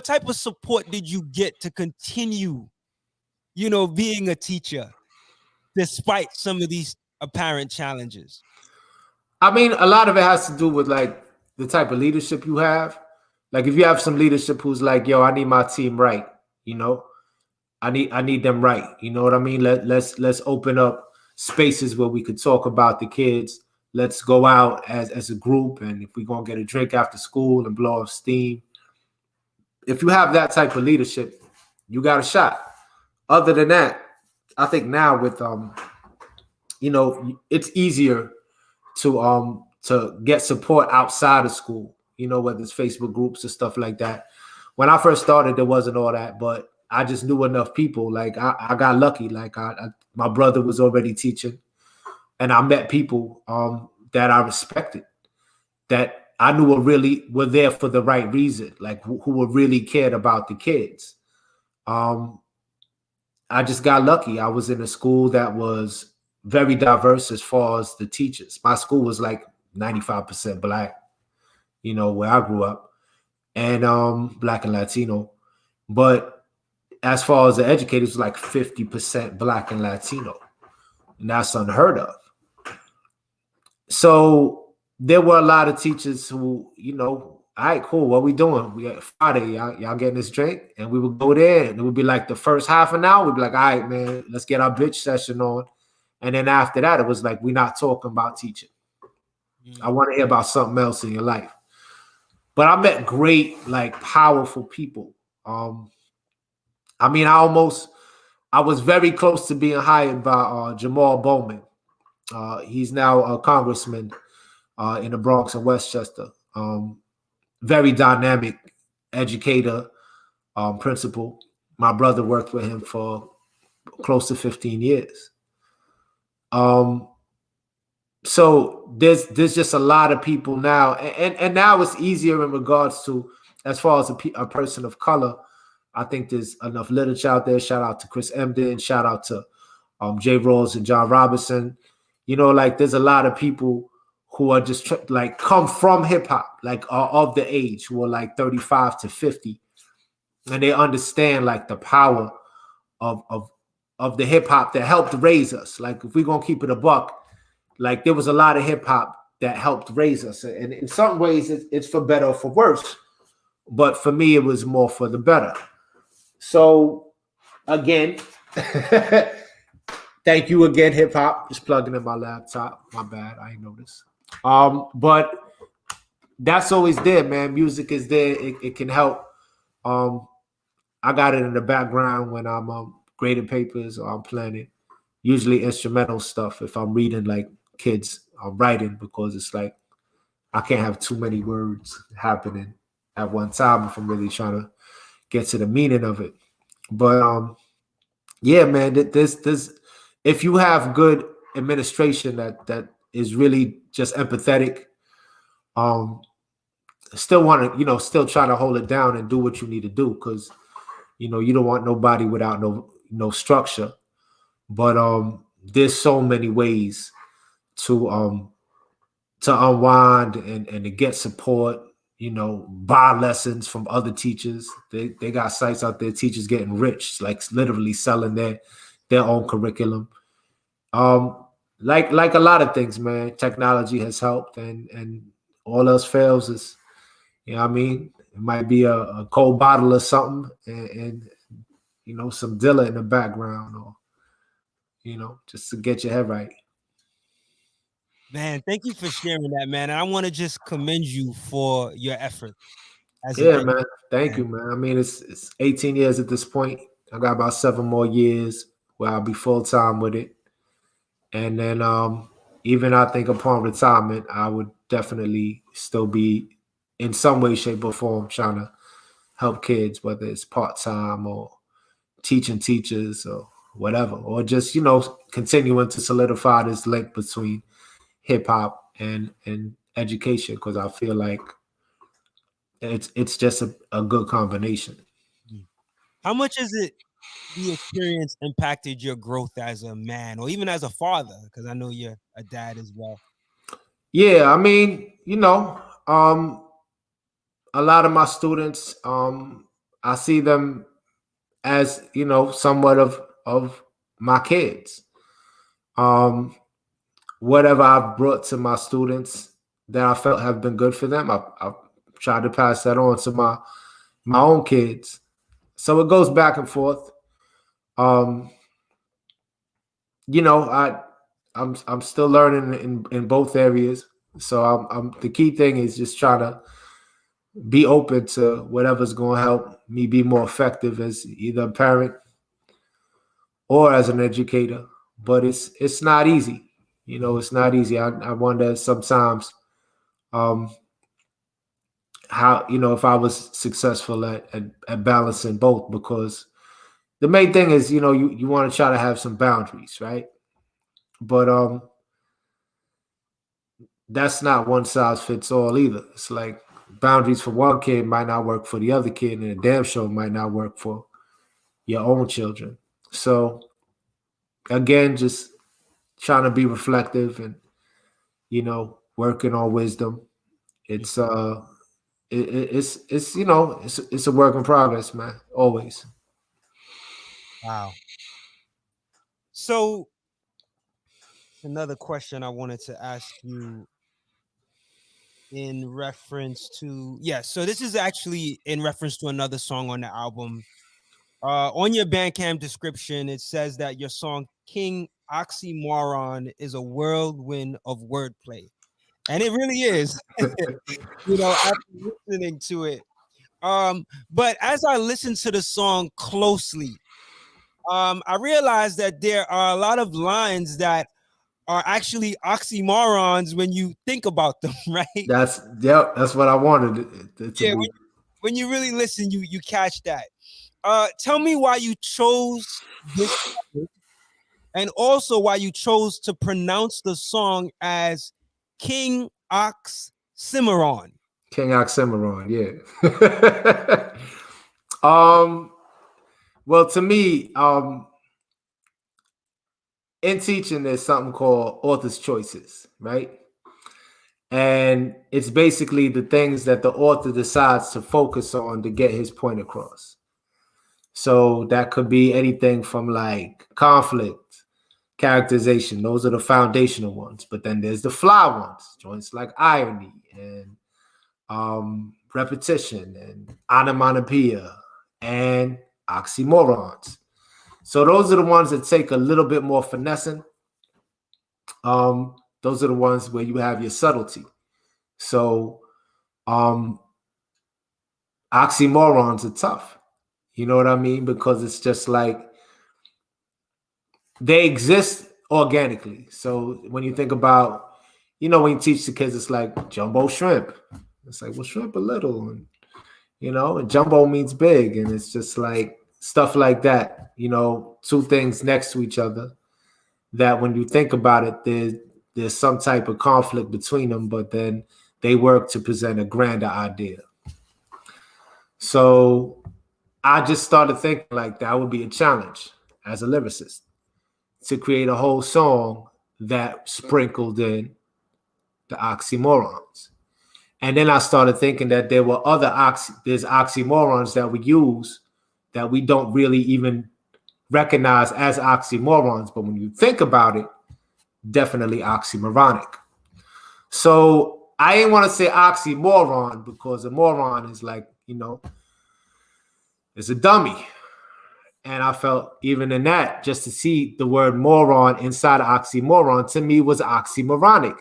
type of support did you get to continue being a teacher despite some of these apparent challenges? I mean, a lot of it has to do with like the type of leadership you have. Like if you have some leadership who's like, yo, I need my team right, you know, I need them right. You know what I mean? Let's open up spaces where we could talk about the kids. Let's go out as a group, and if we're gonna get a drink after school and blow off steam. If you have that type of leadership, you got a shot. Other than that, I think now with it's easier to get support outside of school, whether it's Facebook groups or stuff like that. When I first started, there wasn't all that, but I just knew enough people. Like I got lucky. Like my brother was already teaching, and I met people that I respected, that I knew were there for the right reason, like who were really cared about the kids. I just got lucky. I was in a school that was very diverse as far as the teachers. My school was like 95% black, where I grew up, and black and Latino. But as far as the educators, it was like 50% black and Latino, and that's unheard of. So there were a lot of teachers who, all right, cool, what we doing? We got Friday, y'all getting this drink? And we would go there, and it would be like the first half an hour, we'd be like, all right, man, let's get our bitch session on. And then after that, it was like, we're not talking about teaching. I want to hear about something else in your life. But I met great, like, powerful people. I mean, I was very close to being hired by Jamal Bowman. He's now a congressman in the Bronx and Westchester. Very dynamic educator, principal. My brother worked with him for close to 15 years. So there's just a lot of people now, and now it's easier in regards to, as far as a person of color. I think there's enough literature out there. Shout out to Chris Emden. Shout out to Jay Rawls and John Robinson. Like there's a lot of people who are just like come from hip hop, like are of the age, who are like 35 to 50, and they understand like the power of the hip hop that helped raise us. Like if we're gonna keep it a buck, like there was a lot of hip hop that helped raise us, and in some ways it's for better or for worse, but for me it was more for the better. So again, thank you again, hip hop. Just plugging in my laptop. My bad, I ain't noticed. But that's always there, man. Music is there. It can help. I got it in the background when I'm grading papers or I'm planning. Usually instrumental stuff. If I'm reading like kids, I'm writing, because it's like I can't have too many words happening at one time if I'm really trying to get to the meaning of it. But yeah, man, this if you have good administration that is really just empathetic, still want to, still trying to hold it down and do what you need to do, because you don't want nobody without no structure. But there's so many ways to unwind and to get support. Buy lessons from other teachers. They got sites out there, teachers getting rich, like literally selling their own curriculum. Like a lot of things, man, technology has helped, and all else fails is, what I mean? It might be a cold bottle or something, and some Dilla in the background, or just to get your head right. Man, thank you for sharing that, man. And I want to just commend you for your effort. Man. Thank you, man. I mean, it's 18 years at this point. I got about 7 more years where I'll be full time with it. And then even I think upon retirement, I would definitely still be in some way, shape, or form trying to help kids, whether it's part-time or teaching teachers or whatever, or just, continuing to solidify this link between hip hop and education, because I feel like it's just a good combination. How much has the experience impacted your growth as a man, or even as a father? Because I know you're a dad as well. Yeah, I mean, a lot of my students, I see them as, somewhat of of my kids. Whatever I've brought to my students that I felt have been good for them, I've tried to pass that on to my own kids. So it goes back and forth. You know, I'm still learning in both areas. So I'm the key thing is just trying to be open to whatever's going to help me be more effective as either a parent or as an educator. But it's not easy. You know, it's not easy. I wonder sometimes how, you know, if I was successful at balancing both, because the main thing is, you know, you want to try to have some boundaries, right? But that's not one size fits all either. It's like boundaries for one kid might not work for the other kid, and a damn sure might not work for your own children. So again, just trying to be reflective and, you know, working on wisdom. It's it's you know, it's a work in progress, man. Always. Wow. So another question I wanted to ask you in reference to, yeah, so this is actually in reference to another song on the album. On your Bandcamp description, it says that your song King Oxymoron is a whirlwind of wordplay. And it really is, you know, after listening to it. But as I listen to the song closely, I realized that there are a lot of lines that are actually oxymorons when you think about them, right? That's what I wanted it to Yeah, be. when you really listen, you catch that. Tell me why you chose this topic, and also why you chose to pronounce the song as King Oxymoron. King Oxymoron, yeah. Well, to me, in teaching, there's something called author's choices, right? And it's basically the things that the author decides to focus on to get his point across. So that could be anything from like conflict, characterization. Those are the foundational ones. But then there's the fly ones, joints like irony and repetition and onomatopoeia and oxymorons. So those are the ones that take a little bit more finessing. Those are the ones where you have your subtlety. So oxymorons are tough. You know what I mean? Because it's just like they exist organically. So when you think about, you know, when you teach the kids, it's like jumbo shrimp. It's like, well, shrimp a little, and you know, and jumbo means big, and it's just like stuff like that. You know, two things next to each other that when you think about it, there's some type of conflict between them, but then they work to present a grander idea. So I just started thinking like that would be a challenge as a lyricist to create a whole song that sprinkled in the oxymorons. And then I started thinking that there were there's oxymorons that we use that we don't really even recognize as oxymorons. But when you think about it, definitely oxymoronic. So I didn't want to say oxymoron because a moron is like, you know, it's a dummy. And I felt even in that, just to see the word moron inside of oxymoron to me was oxymoronic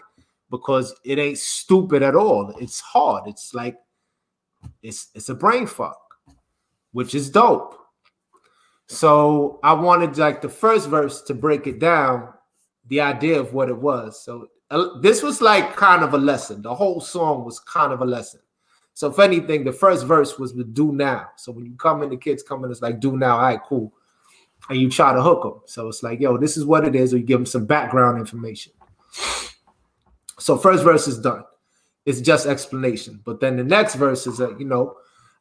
because it ain't stupid at all. It's hard. It's like, it's a brain fuck, which is dope. So I wanted like the first verse to break it down, the idea of what it was. So this was like kind of a lesson. The whole song was kind of a lesson. So if anything, the first verse was the do now. So when you come in, the kids come in, it's like do now. All right, cool. And you try to hook them. So it's like, yo, this is what it is. Or you give them some background information. So first verse is done. It's just explanation. But then the next verse is that, you know,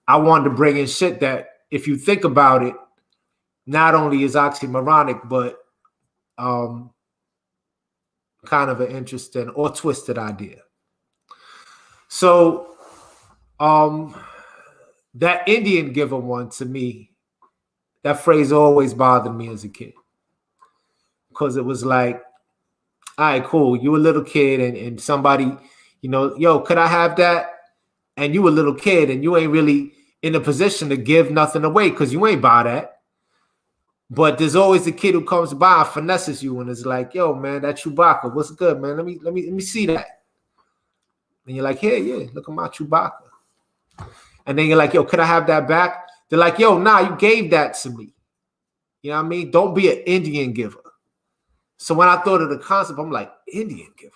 I wanted to bring in shit that if you think about it, not only is oxymoronic, but kind of an interesting or twisted idea. So that Indian giver one to me That phrase always bothered me as a kid because it was like, all right, cool. You a little kid and somebody, yo, could I have that? And you a little kid and you ain't really in a position to give nothing away because you ain't buy that. But there's always a kid who comes by and finesses you and is like, yo, man, that Chewbacca, what's good, man? Let me see that. And you're like, yeah, look at my Chewbacca. And then you're like, yo, could I have that back? They're like, yo, nah, you gave that to me. You know what I mean? Don't be an Indian giver. So when I thought of the concept, I'm like, Indian giver.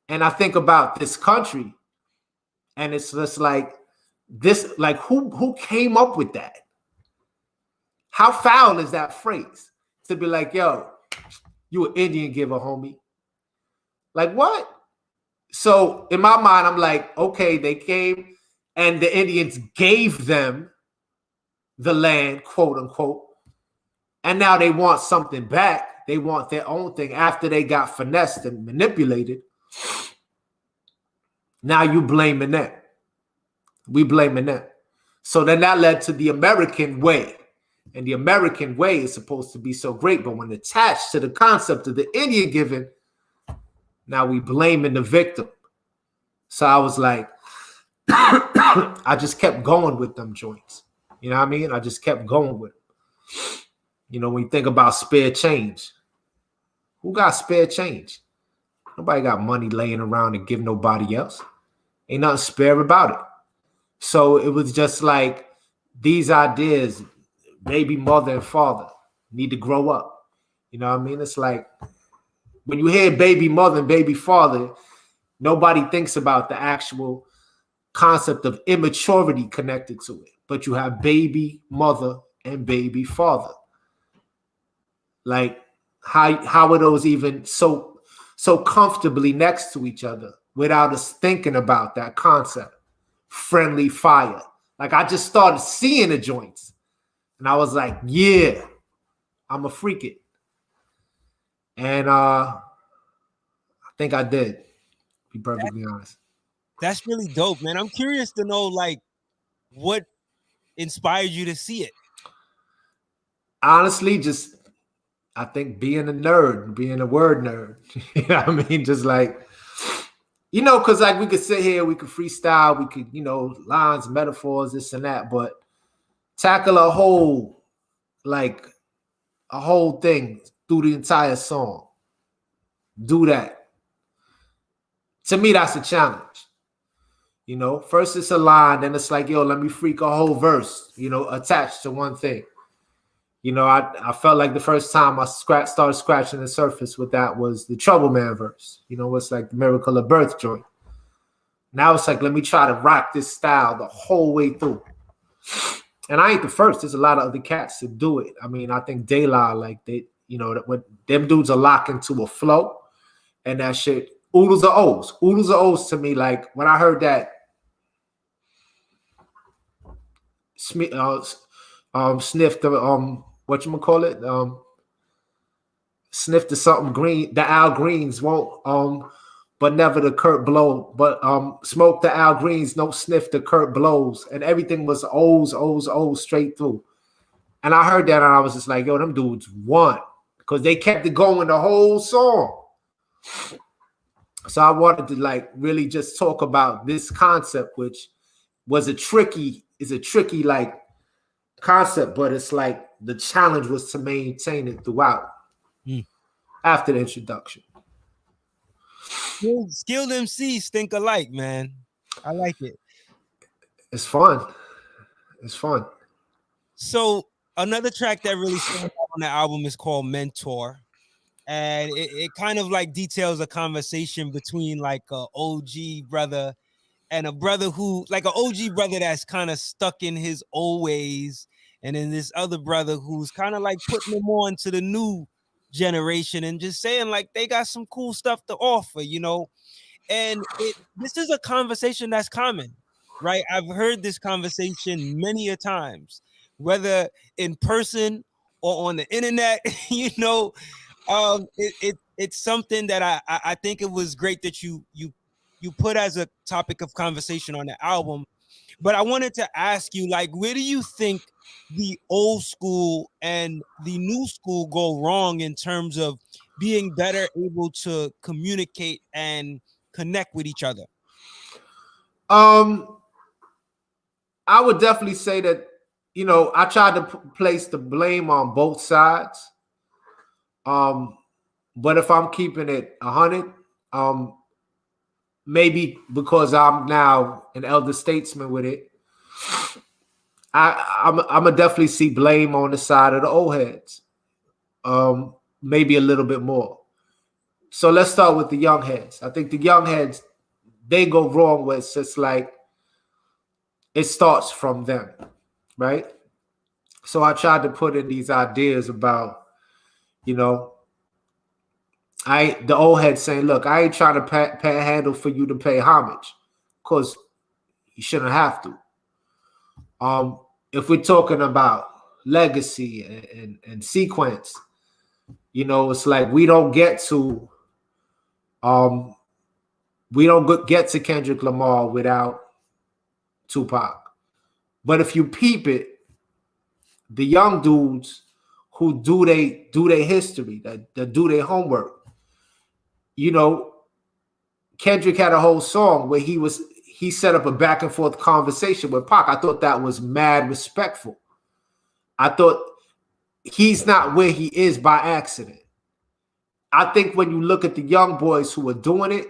And I think about this country, and it's just like this, like who came up with that? How foul is that phrase? To be like, yo, you an Indian giver, homie. Like what? So in my mind, I'm like, okay, they came and the Indians gave them the land, quote unquote. And now they want something back. They want their own thing after they got finessed and manipulated. Now you blaming them. We blaming them. So then that led to the American way. And the American way is supposed to be so great. But when attached to the concept of the Indian giving, now we blaming the victim. So I was like, I just kept going with them joints. You know what I mean? I just kept going with them. When you think about spare change, who got spare change? Nobody got money laying around to give nobody else. Ain't nothing spare about it. So it was just like these ideas, baby mother and father need to grow up. You know what I mean? It's like when you hear baby mother and baby father, nobody thinks about the actual concept of immaturity connected to it. But you have baby mother and baby father. Like how are those even so comfortably next to each other without us thinking about that concept? Friendly fire. Like I just started seeing the joints. And I was like, yeah, I'm a freak it. And I think I did, to be perfectly honest. That's really dope, man. I'm curious to know, like, what inspired you to see it? Honestly, just I think being a nerd, being a word nerd. You know what I mean? Just like, because like we could sit here, we could freestyle, we could, lines, metaphors, this and that, but tackle a whole thing through the entire song. Do that. To me, that's a challenge. First it's a line, then it's like, yo, let me freak a whole verse, attached to one thing. I felt like the first time I started scratching the surface with that was the Trouble Man verse. It's like the Miracle of Birth joint. Now it's like, let me try to rock this style the whole way through. And I ain't the first. There's a lot of other cats that do it. I mean, I think De La, like they, when them dudes are locked into a flow and that shit, oodles of O's. Oodles of O's to me, like when I heard that sniff the sniff to something green, the Al Greens won't but never the Kurt blow, but smoke the Al Greens, no sniff the Kurt blows, and everything was O's straight through. And I heard that and I was just like, yo, them dudes won because they kept it going the whole song. So I wanted to like really just talk about this concept, which was a tricky like concept, but it's like the challenge was to maintain it throughout after the introduction. Skilled MCs think alike, man. I like it. It's fun. So another track that really stands out on the album is called Mentor. And it kind of like details a conversation between like an OG brother and a brother who, like an OG brother that's kind of stuck in his old ways. And then this other brother who's kind of like putting them on to the new generation and just saying like they got some cool stuff to offer, And this is a conversation that's common, right? I've heard this conversation many a times, whether in person or on the internet, it's something that I think it was great that you put as a topic of conversation on the album. But I wanted to ask you, like, where do you think the old school and the new school go wrong in terms of being better able to communicate and connect with each other? I would definitely say that, I tried to place the blame on both sides. But if I'm keeping it 100, maybe because I'm now an elder statesman with it, I'm gonna definitely see blame on the side of the old heads. Maybe a little bit more. So let's start with the young heads. I think the young heads, they go wrong where it's just like it starts from them, right? So I tried to put in these ideas about, the old head saying, look, I ain't trying to panhandle for you to pay homage, because you shouldn't have to. If we're talking about legacy and sequence, it's like we don't get to Kendrick Lamar without Tupac. But if you peep it, the young dudes who do their history, that do their homework, Kendrick had a whole song where he set up a back and forth conversation with Pac. I thought that was mad respectful. I thought he's not where he is by accident. I think when you look at the young boys who are doing it,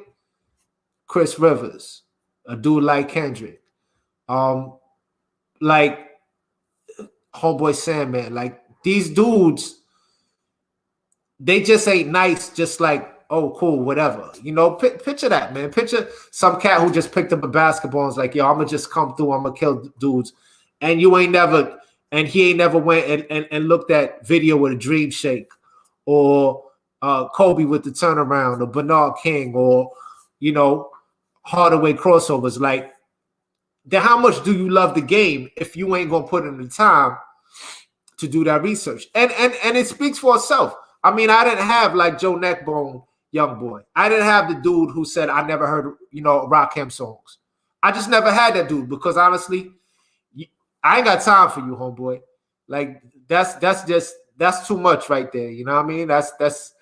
Chris Rivers, a dude like Kendrick, like Homeboy Sandman, like these dudes, they just ain't nice, just like, oh, cool, whatever. Picture that, man. Picture some cat who just picked up a basketball and is like, yo, I'm going to just come through. I'm going to kill dudes. And he ain't never went and looked at video with a Dream Shake or Kobe with the turnaround or Bernard King or, Hardaway crossovers. Like, then how much do you love the game if you ain't going to put in the time to do that research? And it speaks for itself. I mean, I didn't have like Joe Neckbone, young boy. I didn't have the dude who said I never heard, Rakim songs. I just never had that dude because honestly, I ain't got time for you, homeboy. Like that's too much right there. You know what I mean? That's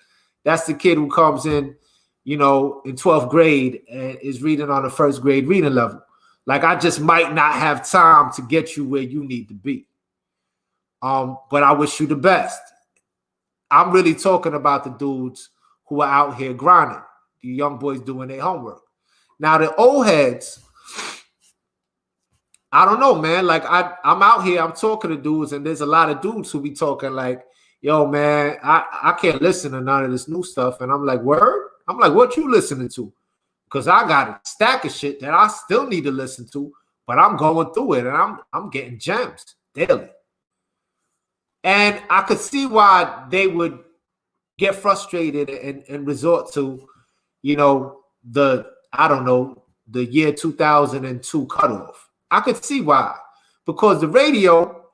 the kid who comes in, in 12th grade and is reading on a first grade reading level. Like I just might not have time to get you where you need to be. But I wish you the best. I'm really talking about the dudes who are out here grinding, the young boys doing their homework. Now, the old heads, I don't know, man. Like, I'm out here, I'm talking to dudes, and there's a lot of dudes who be talking like, yo, man, I can't listen to none of this new stuff. And I'm like, word? I'm like, what you listening to? Because I got a stack of shit that I still need to listen to, but I'm going through it, and I'm getting gems daily. And I could see why they would get frustrated and resort to, the year 2002 cutoff. I could see why. Because the radio,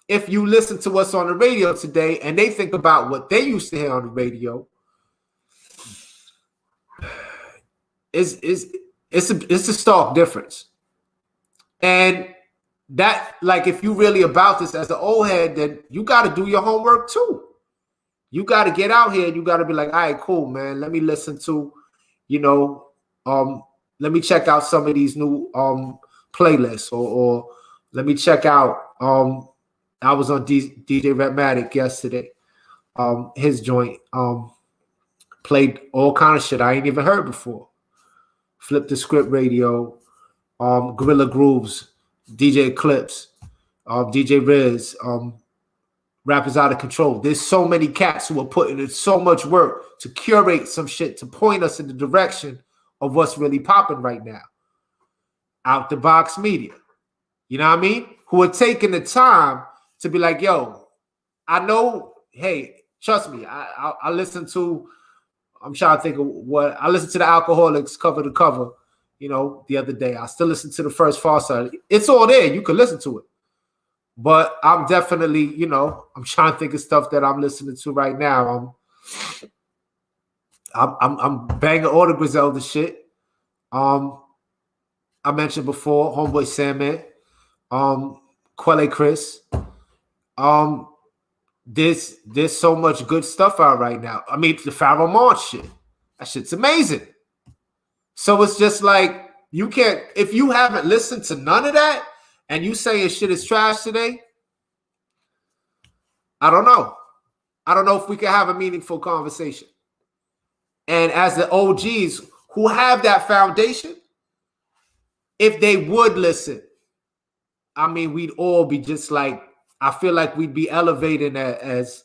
if you listen to us on the radio today and they think about what they used to hear on the radio, it's a stark difference. And that, like, if you really about this as an old head, then you got to do your homework too. You got to get out here and you got to be like, all right, cool, man. Let me listen to, let me check out some of these new playlists or let me check out. I was on DJ Redmatic yesterday. His joint played all kind of shit I ain't even heard before. Flip the Script Radio, Gorilla Grooves, DJ Eclipse, DJ Riz, Rappers Out of Control. There's so many cats who are putting in so much work to curate some shit to point us in the direction of what's really popping right now. Out the box media. You know what I mean? Who are taking the time to be like, yo, I know, hey, trust me, I listen to, I'm trying to think of what, I listened to the Alcoholics cover to cover, the other day. I still listen to the first Far Side. It's all there. You can listen to it. But I'm definitely, I'm trying to think of stuff that I'm listening to right now. I'm banging all the Griselda shit. I mentioned before, Homeboy Sandman. Quelle Chris. Um, there's so much good stuff out right now. I mean, the Pharoah Monch shit. That shit's amazing. So it's just like you can't, if you haven't listened to none of that and you saying shit is trash today, I don't know. I don't know if we can have a meaningful conversation. And as the OGs who have that foundation, if they would listen, I mean, we'd all be just like, I feel like we'd be elevating as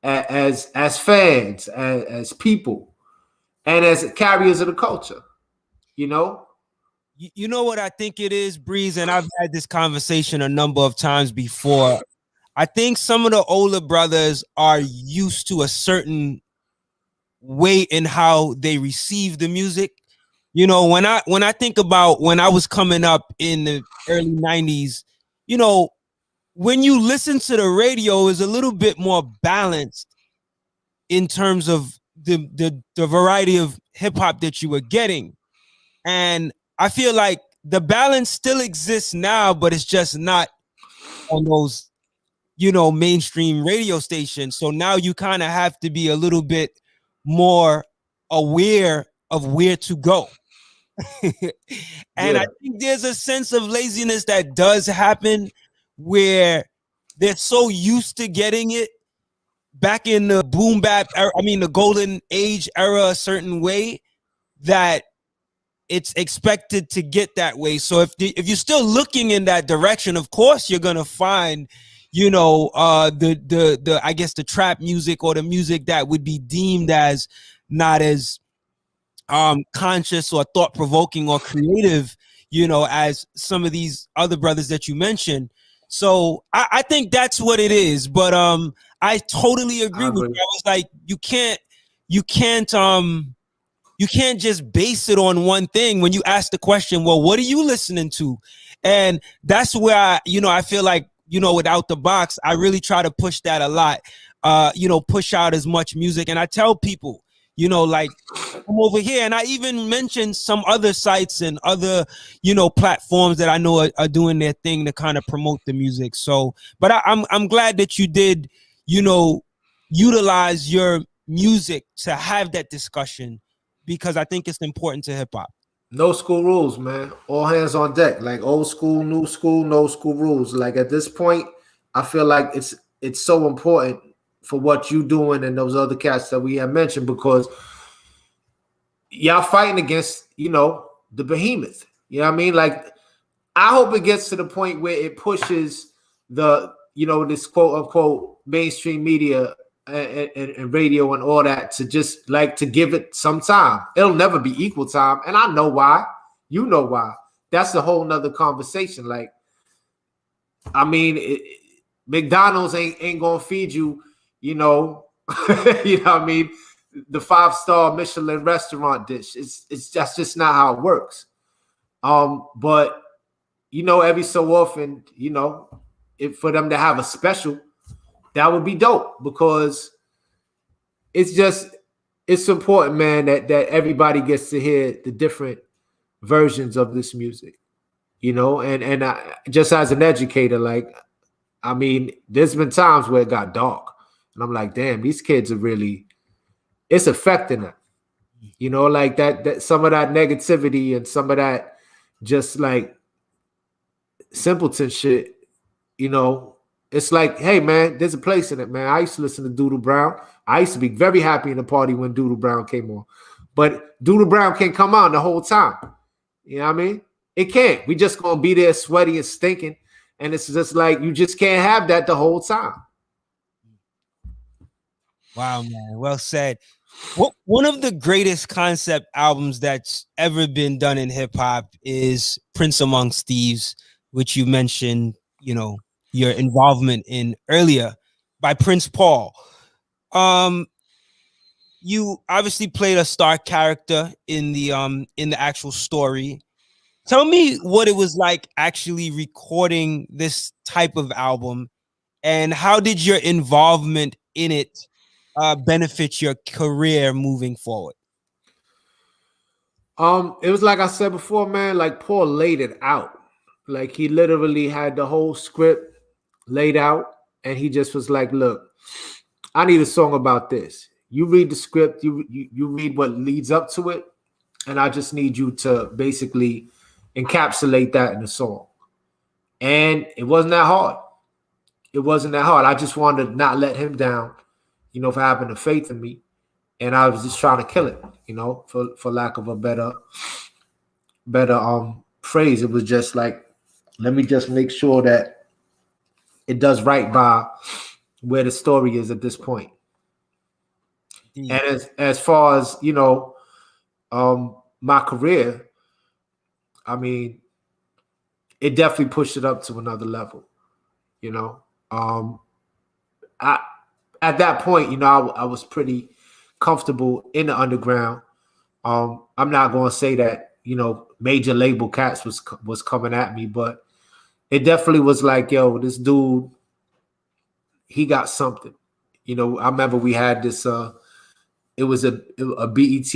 fans, as people, and as carriers of the culture, you know? You know what I think it is, Breeze, and I've had this conversation a number of times before. I think some of the older brothers are used to a certain way in how they receive the music. You know, when I think about when I was coming up in the early 90s, you know, when you listen to the radio is a little bit more balanced in terms of the variety of hip hop that you were getting. And I feel like the balance still exists now, but it's just not on those, you know, mainstream radio stations. So now you kind of have to be a little bit more aware of where to go. And I think there's a sense of laziness that does happen where they're so used to getting it back in the boom bap era, I mean the golden age era a certain way that it's expected to get that way. So if you're still looking in that direction, of course you're gonna find, you know, the I guess the trap music or the music that would be deemed as not as conscious or thought-provoking or creative, you know, as some of these other brothers that you mentioned. So I think that's what it is. But I totally agree with you. I was like, you can't just base it on one thing when you ask the question, well, what are you listening to? And that's where I feel like, you know, without the box, I really try to push that a lot. You know, push out as much music. And I tell people, you know, like, I'm over here, and I even mentioned some other sites and other, you know, platforms that I know are doing their thing to kind of promote the music. So, but I'm glad that you did, you know, utilize your music to have that discussion, because I think it's important to hip hop. No school rules, man. All hands on deck. Like old school, new school, no school rules. Like at this point, I feel like it's so important for what you doing and those other cats that we have mentioned, because y'all fighting against, you know, the behemoth. You know what I mean? Like, I hope it gets to the point where it pushes the, you know, this quote unquote mainstream media and radio and all that to just like to give it some time. It'll never be equal time. And I know why. You know why. That's a whole nother conversation. Like, I mean, McDonald's ain't gonna feed you, you know, you know what I mean, the 5-star Michelin restaurant dish. That's just not how it works. But you know, every so often, you know, if for them to have a special, that would be dope, because it's important, man, that everybody gets to hear the different versions of this music, you know, and I, just as an educator, like, I mean, there's been times where it got dark, and I'm like, damn, these kids are really, it's affecting them, you know, like that some of that negativity and some of that just like simpleton shit, you know. It's like, hey, man, there's a place in it, man. I used to listen to Doodle Brown. I used to be very happy in the party when Doodle Brown came on. But Doodle Brown can't come on the whole time. You know what I mean? It can't. We just going to be there sweaty and stinking. And it's just like, you just can't have that the whole time. Wow, man. Well said. One of the greatest concept albums that's ever been done in hip hop is Prince Amongst Thieves, which you mentioned, you know, your involvement in earlier, by Prince Paul. You obviously played a star character in the actual story. Tell me what it was like actually recording this type of album, and how did your involvement in it benefit your career moving forward? It was like I said before, man, like Paul laid it out. Like he literally had the whole script laid out, and he just was like, "Look, I need a song about this. You read the script, you read what leads up to it, and I just need you to basically encapsulate that in a song." And it wasn't that hard. It wasn't that hard. I just wanted to not let him down, for having the faith in me. And I was just trying to kill it, for lack of a better phrase. It was just like, let me just make sure that it does right by where the story is at this point. And as far as my career, I mean, it definitely pushed it up to another level. At that point, I was pretty comfortable in the underground. I'm not going to say that major label cats was coming at me, but it definitely was like, yo, this dude, he got something. I remember we had this. It was a BET.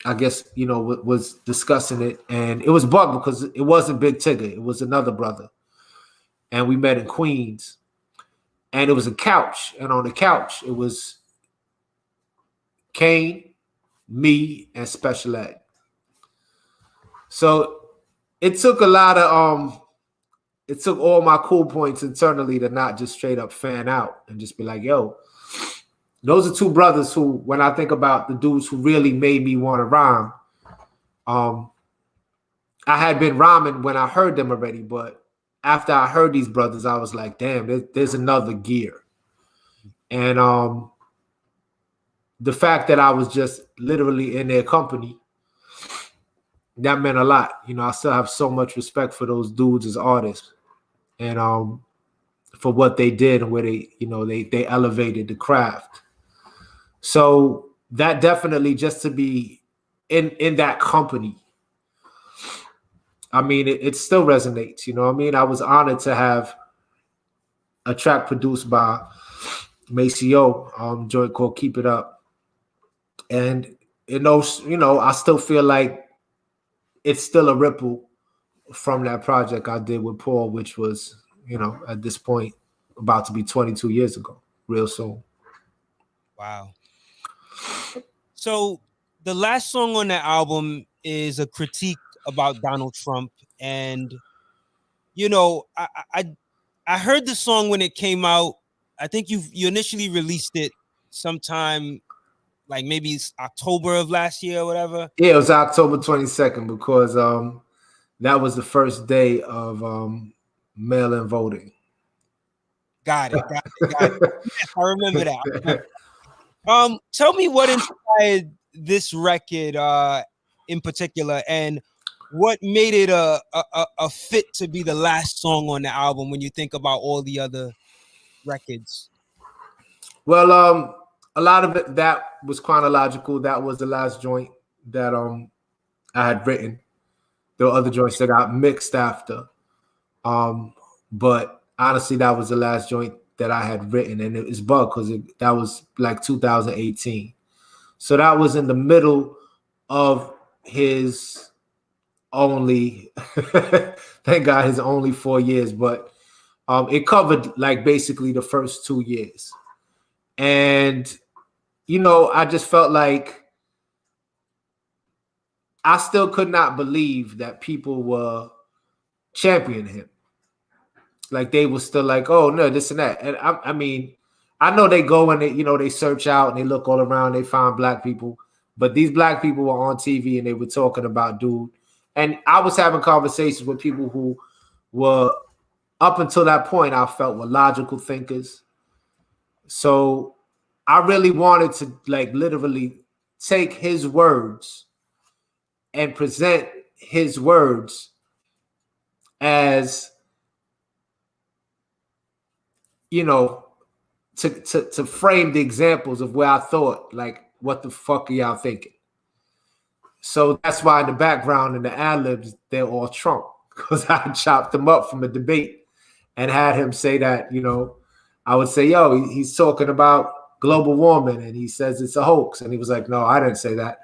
I guess was discussing it, and it was bugged because it wasn't Big Tigger. It was another brother, and we met in Queens, and it was a couch, and on the couch it was Kane, me, and Special Ed. So it took a lot of it took all my cool points internally to not just straight up fan out and just be like, yo, those are two brothers who, when I think about the dudes who really made me want to rhyme, I had been rhyming when I heard them already, but after I heard these brothers, I was like, damn, there's another gear. And the fact that I was just literally in their company, that meant a lot. I still have so much respect for those dudes as artists, and for what they did and where they elevated the craft. So that definitely, just to be in that company, I mean, it still resonates. I was honored to have a track produced by Maceo, joint called "Keep It Up," and I still feel like it's still a ripple from that project I did with Paul, which was, at this point about to be 22 years ago, real soon. Wow. So the last song on that album is a critique about Donald Trump, and I heard the song when it came out. I think you initially released it sometime like maybe it's October of last year or whatever. Yeah, it was October 22nd because that was the first day of mail-in voting. Got it. Yes, I remember that. Tell me what inspired this record in particular, and what made it a fit to be the last song on the album when you think about all the other records. Well, a lot of it that was chronological. That was the last joint that I had written. There were other joints that got mixed after, but honestly, that was the last joint that I had written, and it was bug because that was like 2018. So that was in the middle of his only, thank God, his only 4 years, but it covered like basically the first 2 years. And, I just felt like I still could not believe that people were championing him. Like they were still like, oh no, this and that. And I mean, I know they go and they search out and they look all around, they find black people, but these black people were on TV and they were talking about dude. And I was having conversations with people who were, up until that point, I felt were logical thinkers. So I really wanted to like literally take his words and present his words as, to frame the examples of where I thought, like, what the fuck are y'all thinking? So that's why in the background in the ad-libs, they're all Trump, because I chopped them up from a debate and had him say that, I would say, yo, he's talking about global warming and he says it's a hoax. And he was like, no, I didn't say that.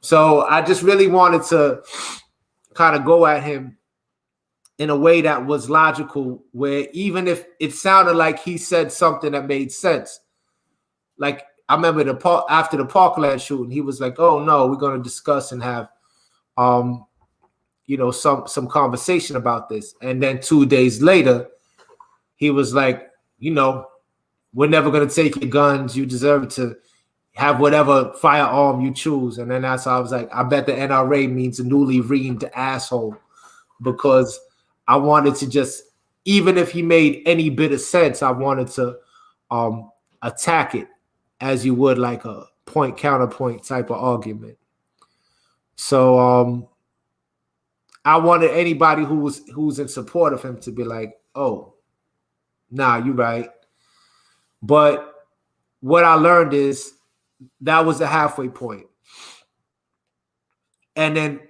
So I just really wanted to kind of go at him in a way that was logical, where even if it sounded like he said something that made sense, like I remember after the Parkland shooting, he was like, "Oh no, we're going to discuss and have, some conversation about this." And then 2 days later, he was like, "We're never going to take your guns. You deserve to have whatever firearm you choose." And then that's how I was like, I bet the NRA means a newly reamed asshole, because I wanted to just, even if he made any bit of sense, I wanted to attack it as you would like a point counterpoint type of argument. So I wanted anybody who's in support of him to be like, "Oh, nah, you're right." But what I learned is that was the halfway point. And then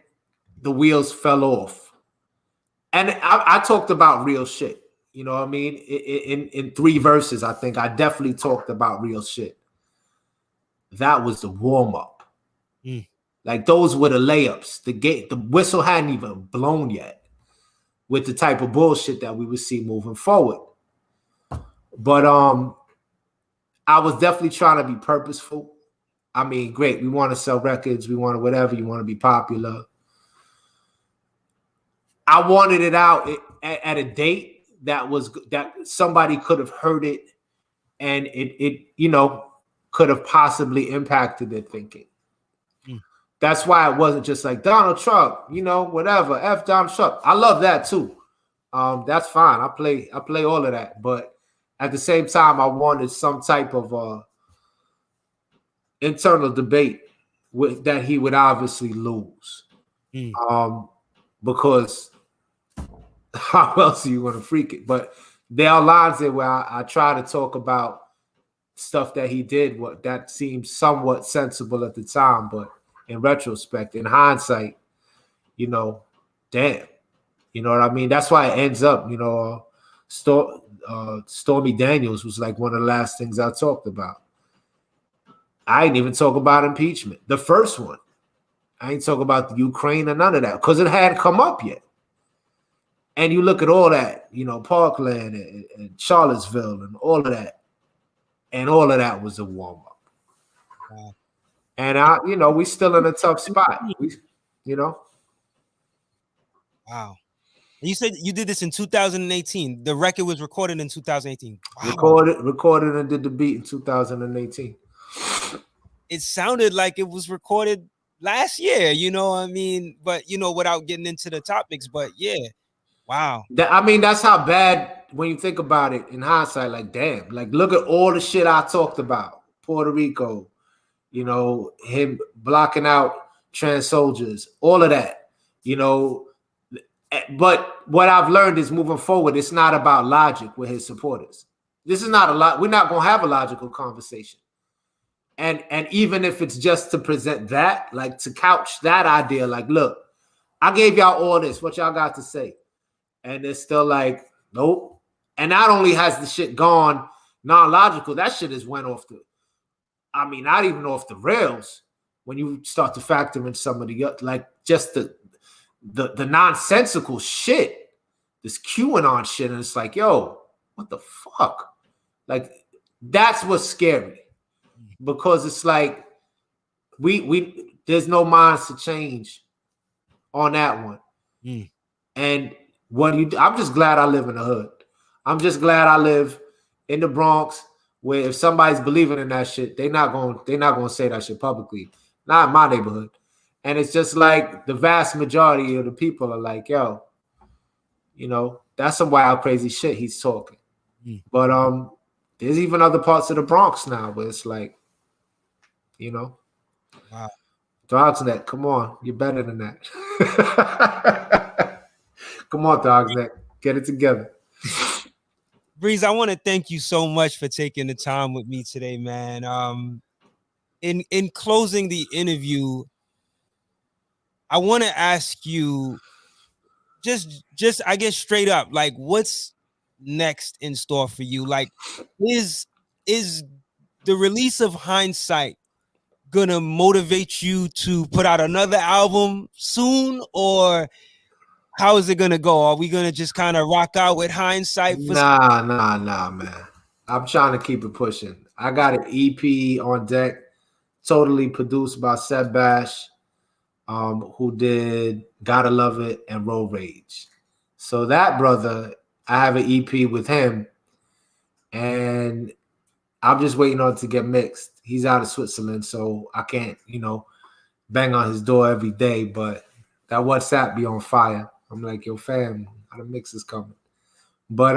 the wheels fell off. And I talked about real shit. You know what I mean? In 3 verses, I think I definitely talked about real shit. That was the warm-up. Like those were the layups. The whistle hadn't even blown yet with the type of bullshit that we would see moving forward. But I was definitely trying to be purposeful. I mean, great. We want to sell records. We want to whatever. You want to be popular. I wanted it out at a date that somebody could have heard it, and it could have possibly impacted their thinking. That's why it wasn't just like Donald Trump, whatever. F Donald Trump. I love that too. That's fine. I play all of that, but at the same time, I wanted some type of internal debate that he would obviously lose. Because how else are you going to freak it? But there are lines there where I try to talk about stuff that he did, that seemed somewhat sensible at the time, but in retrospect, in hindsight, damn. You know what I mean? That's why it ends up, Stormy Daniels was like one of the last things I talked about. I didn't even talk about impeachment. The first one. I ain't talk about the Ukraine or none of that because it hadn't come up yet. And you look at all that, Parkland and Charlottesville and all of that. And all of that was a warm-up. Wow. And we still in a tough spot. Wow. You said you did this in 2018. The record was recorded in 2018. Wow. Recorded and did the beat in 2018. It sounded like it was recorded last year, but without getting into the topics, but yeah. Wow. That's how bad, when you think about it in hindsight, like, damn, like, look at all the shit I talked about. Puerto Rico, him blocking out trans soldiers, all of that, But what I've learned is moving forward, it's not about logic with his supporters. This is not a lot. We're not going to have a logical conversation. And even if it's just to present that, like to couch that idea, like, look, I gave y'all all this. What y'all got to say? And it's still like, nope. And not only has the shit gone non-logical, that shit has went off not even off the rails when you start to factor in some of the, like, just the nonsensical shit, this QAnon shit. And it's like, yo, what the fuck? Like, that's what's scary. Because it's like we there's no minds to change on that one. And I'm just glad I live in the hood. I'm just glad I live in the Bronx, where if somebody's believing in that shit, they're not gonna say that shit publicly. Not in my neighborhood. And it's just like the vast majority of the people are like, yo, that's some wild, crazy shit he's talking. But there's even other parts of the Bronx now where it's like, wow. Dog's Neck, come on, you're better than that. Come on, Dog's Neck, get it together. Breeze, I want to thank you so much for taking the time with me today, man. In closing the interview, I want to ask you, just I guess straight up, like, what's next in store for you? Like, is the release of Hindsight gonna motivate you to put out another album soon, or How is it gonna go? Are we gonna just kind of rock out with Hindsight for? Nah, man. I'm trying to keep it pushing. I got an EP on deck, totally produced by Seb Bash, who did Gotta Love It and Road Rage. So that brother, I have an EP with him, and I'm just waiting on it to get mixed. He's out of Switzerland, so I can't, bang on his door every day, but that WhatsApp be on fire. I'm like, yo, fam, how the mix is coming. But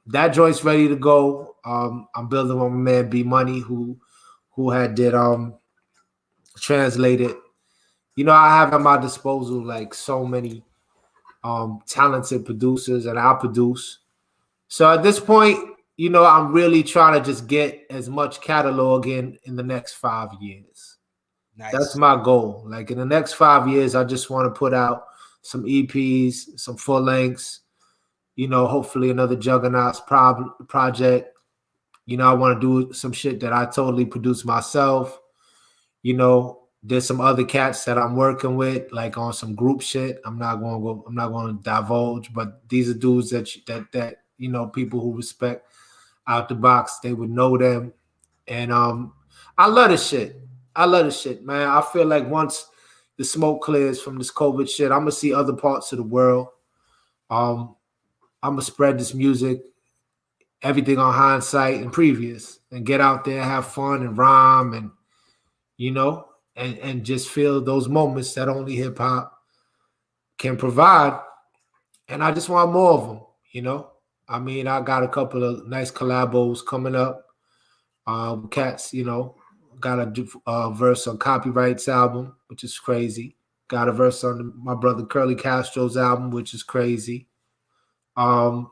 that joint's ready to go. I'm building with my man B Money, who did translated. I have at my disposal like so many talented producers, and I'll produce. So at this point, I'm really trying to just get as much catalog in the next 5 years. Nice. That's my goal. Like in the next 5 years, I just want to put out some EPs, some full lengths, hopefully another Juggaknots project. I want to do some shit that I totally produce myself. There's some other cats that I'm working with, like on some group shit. I'm not going to divulge, but these are dudes that people who respect Out the Box, they would know them. And I love this shit. Man. I feel like once the smoke clears from this COVID shit, I'm gonna see other parts of the world. I'm gonna spread this music, everything on Hindsight and Previous, and get out there, have fun and rhyme, and and just feel those moments that only hip hop can provide. And I just want more of them. I mean, I got a couple of nice collabos coming up. Cats, got a verse on Copyright's album, which is crazy. Got a verse on my brother Curly Castro's album, which is crazy. I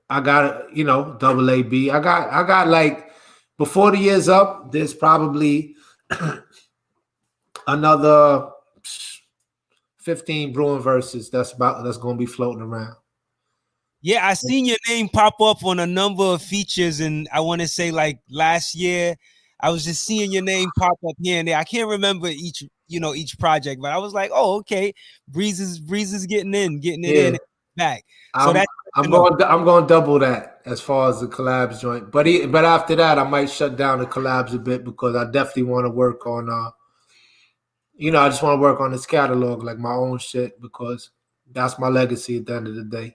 got double AB. I got like, before the year's up, there's probably another 15 Brewin verses that's going to be floating around. Yeah, I seen your name pop up on a number of features, and I want to say like last year, I was just seeing your name pop up here and there. I can't remember each project, but I was like, oh, okay, Breeze is getting it in and back. So I'm going to double that as far as the collabs joint. But after that, I might shut down the collabs a bit, because I definitely want to work on I just want to work on this catalog, like my own shit, because that's my legacy at the end of the day.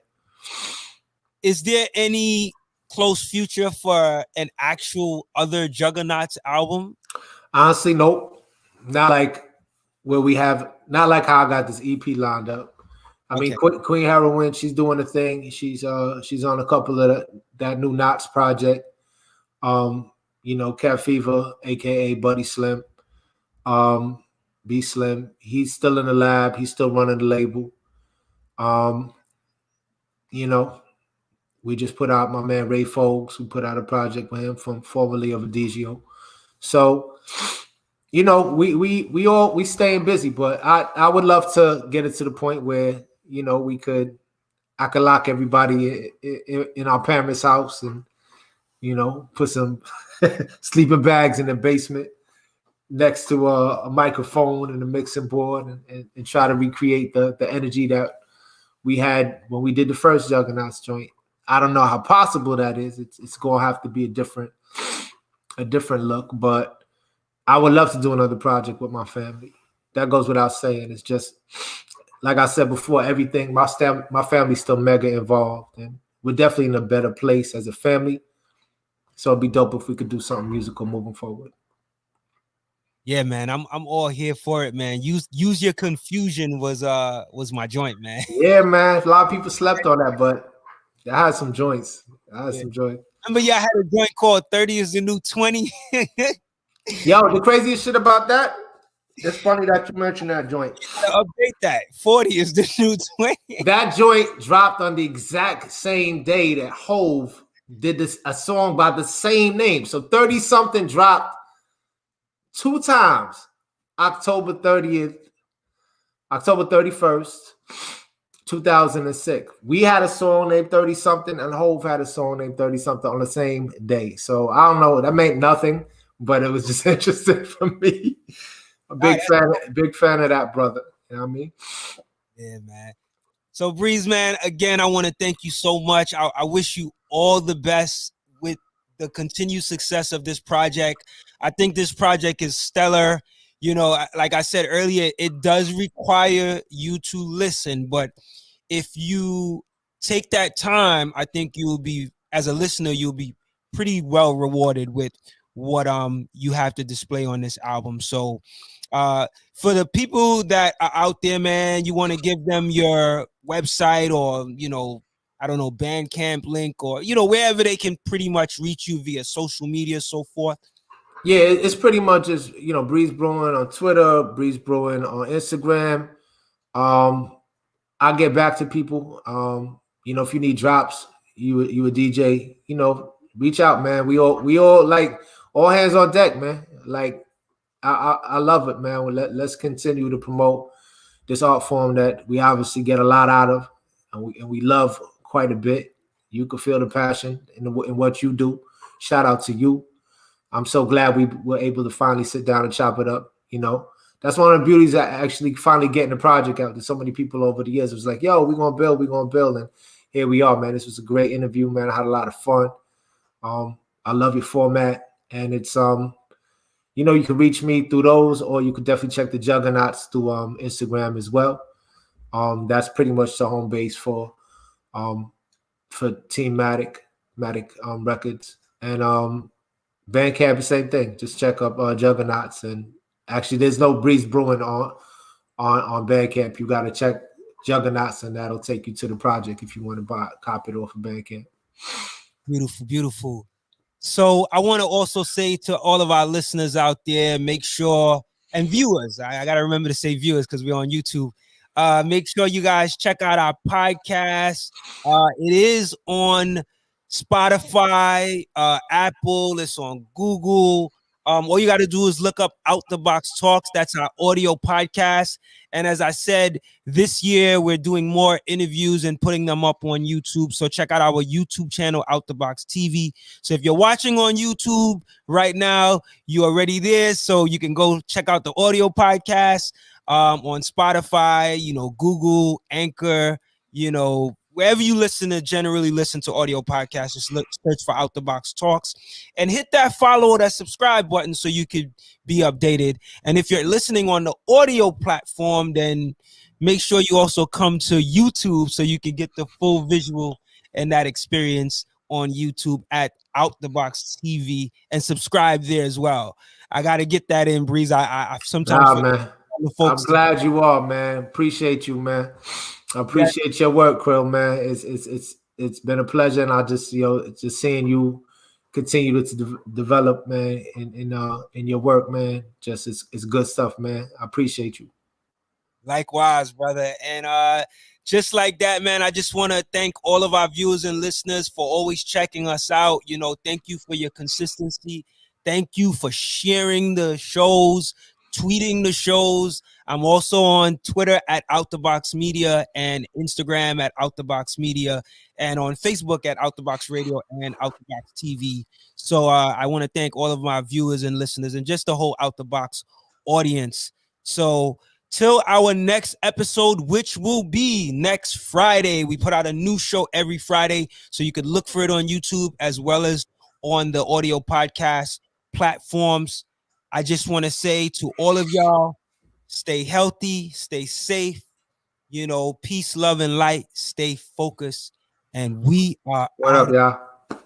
Is there any close future for an actual other Juggaknots album? Honestly, nope. Not like not like how I got this EP lined up. I mean, Queen Heroine, she's doing a thing. She's on a couple of that new Knots project. Cat Fever, aka Buddy Slim, B Slim. He's still in the lab. He's still running the label. We just put out my man Ray Fogues. We put out a project with him from formerly of Adigio. So, we staying busy, but I would love to get it to the point where, I could lock everybody in our parents' house and, put some sleeping bags in the basement next to a microphone and a mixing board, and try to recreate the energy that we had when we did the first Juggaknots joint. I don't know how possible that is. It's gonna have to be a different look, but I would love to do another project with my family. That goes without saying. It's just like I said before, everything. My family's still mega involved, and we're definitely in a better place as a family. So it'd be dope if we could do something musical moving forward. Yeah, man, I'm all here for it, man. Use Your Confusion was my joint, man. Yeah, man. A lot of people slept on that, but I had some joints. Remember, y'all had a joint called 30 is the New 20. Yo, the craziest shit about that, it's funny that you mentioned that joint. Update that. 40 is the new 20. That joint dropped on the exact same day that Hove did a song by the same name. So 30 something dropped 2 times. October 30th, October 31st, 2006. We had a song named 30 something, and Hove had a song named 30 something on the same day. So I don't know. That meant nothing, but it was just interesting for me. A big fan of that brother. You know what I mean? Yeah, man. So Breeze, man, again, I want to thank you so much. I wish you all the best with the continued success of this project. I think this project is stellar. You know, like I said earlier, it does require you to listen, but if you take that time, I think you'll be, as a listener, you'll be pretty well rewarded with what you have to display on this album. So for the people that are out there, man, you want to give them your website or, you know, I don't know, Bandcamp link or, you know, wherever they can pretty much reach you via social media, so forth. Yeah, it's pretty much just, you know, Breeze Brewin on Twitter, Breeze Brewin on Instagram. I'll get back to people. You know, if you need drops, you a DJ, you know, reach out, man. We all like all hands on deck, man. Like I love it, man. Let's continue to promote this art form that we obviously get a lot out of, and we love quite a bit. You can feel the passion in what you do. Shout out to you. I'm so glad we were able to finally sit down and chop it up. You know, that's one of the beauties of actually finally getting the project out to so many people over the years. It was like, yo, we're gonna build, and here we are, man. This was a great interview, man. I had a lot of fun. I love your format, and it's you know, you can reach me through those, or you could definitely check the Juggaknots through Instagram as well. That's pretty much the home base for Team Matic Records, and Bandcamp, the same thing. Just check up Juggaknots, and actually, there's no Breeze Brewin on Bandcamp. You got to check Juggaknots, and that'll take you to the project if you want to copy it off of Bandcamp. Beautiful, beautiful. So I want to also say to all of our listeners out there, make sure, and viewers, I got to remember to say viewers because we're on YouTube. Make sure you guys check out our podcast. It is on Spotify, Apple, it's on Google. All you got to do is look up Out the Box Talks. That's our audio podcast. And as I said, this year we're doing more interviews and putting them up on YouTube. So check out our YouTube channel, Out the Box TV. So if you're watching on YouTube right now, you're already there. So you can go check out the audio podcast on Spotify, you know, Google, Anchor, you know, wherever you generally listen to audio podcasts, just search for Out the Box Talks and hit that follow or that subscribe button so you could be updated. And if you're listening on the audio platform, then make sure you also come to YouTube so you can get the full visual and that experience on YouTube at Out the Box TV and subscribe there as well. I got to get that in, Breeze. I sometimes man. I'm glad you are, man. Appreciate you, man. I appreciate your work, Krill, man. It's been a pleasure, and I just, you know, just seeing you continue to develop, man, in your work, man. Just it's good stuff, man. I appreciate you. Likewise, brother. And just like that, man, I just want to thank all of our viewers and listeners for always checking us out. You know, thank you for your consistency. Thank you for sharing the shows, tweeting the shows. I'm also on Twitter at Out the Box Media and Instagram at Out the Box Media and on Facebook at Out the Box Radio and Out the Box TV. So I want to thank all of my viewers and listeners and just the whole Out the Box audience. So till our next episode, which will be next Friday. We put out a new show every Friday, so you could look for it on YouTube as well as on the audio podcast platforms. I just want to say to all of y'all, stay healthy, stay safe, you know, peace, love, and light. Stay focused. And we are What out. Up, y'all?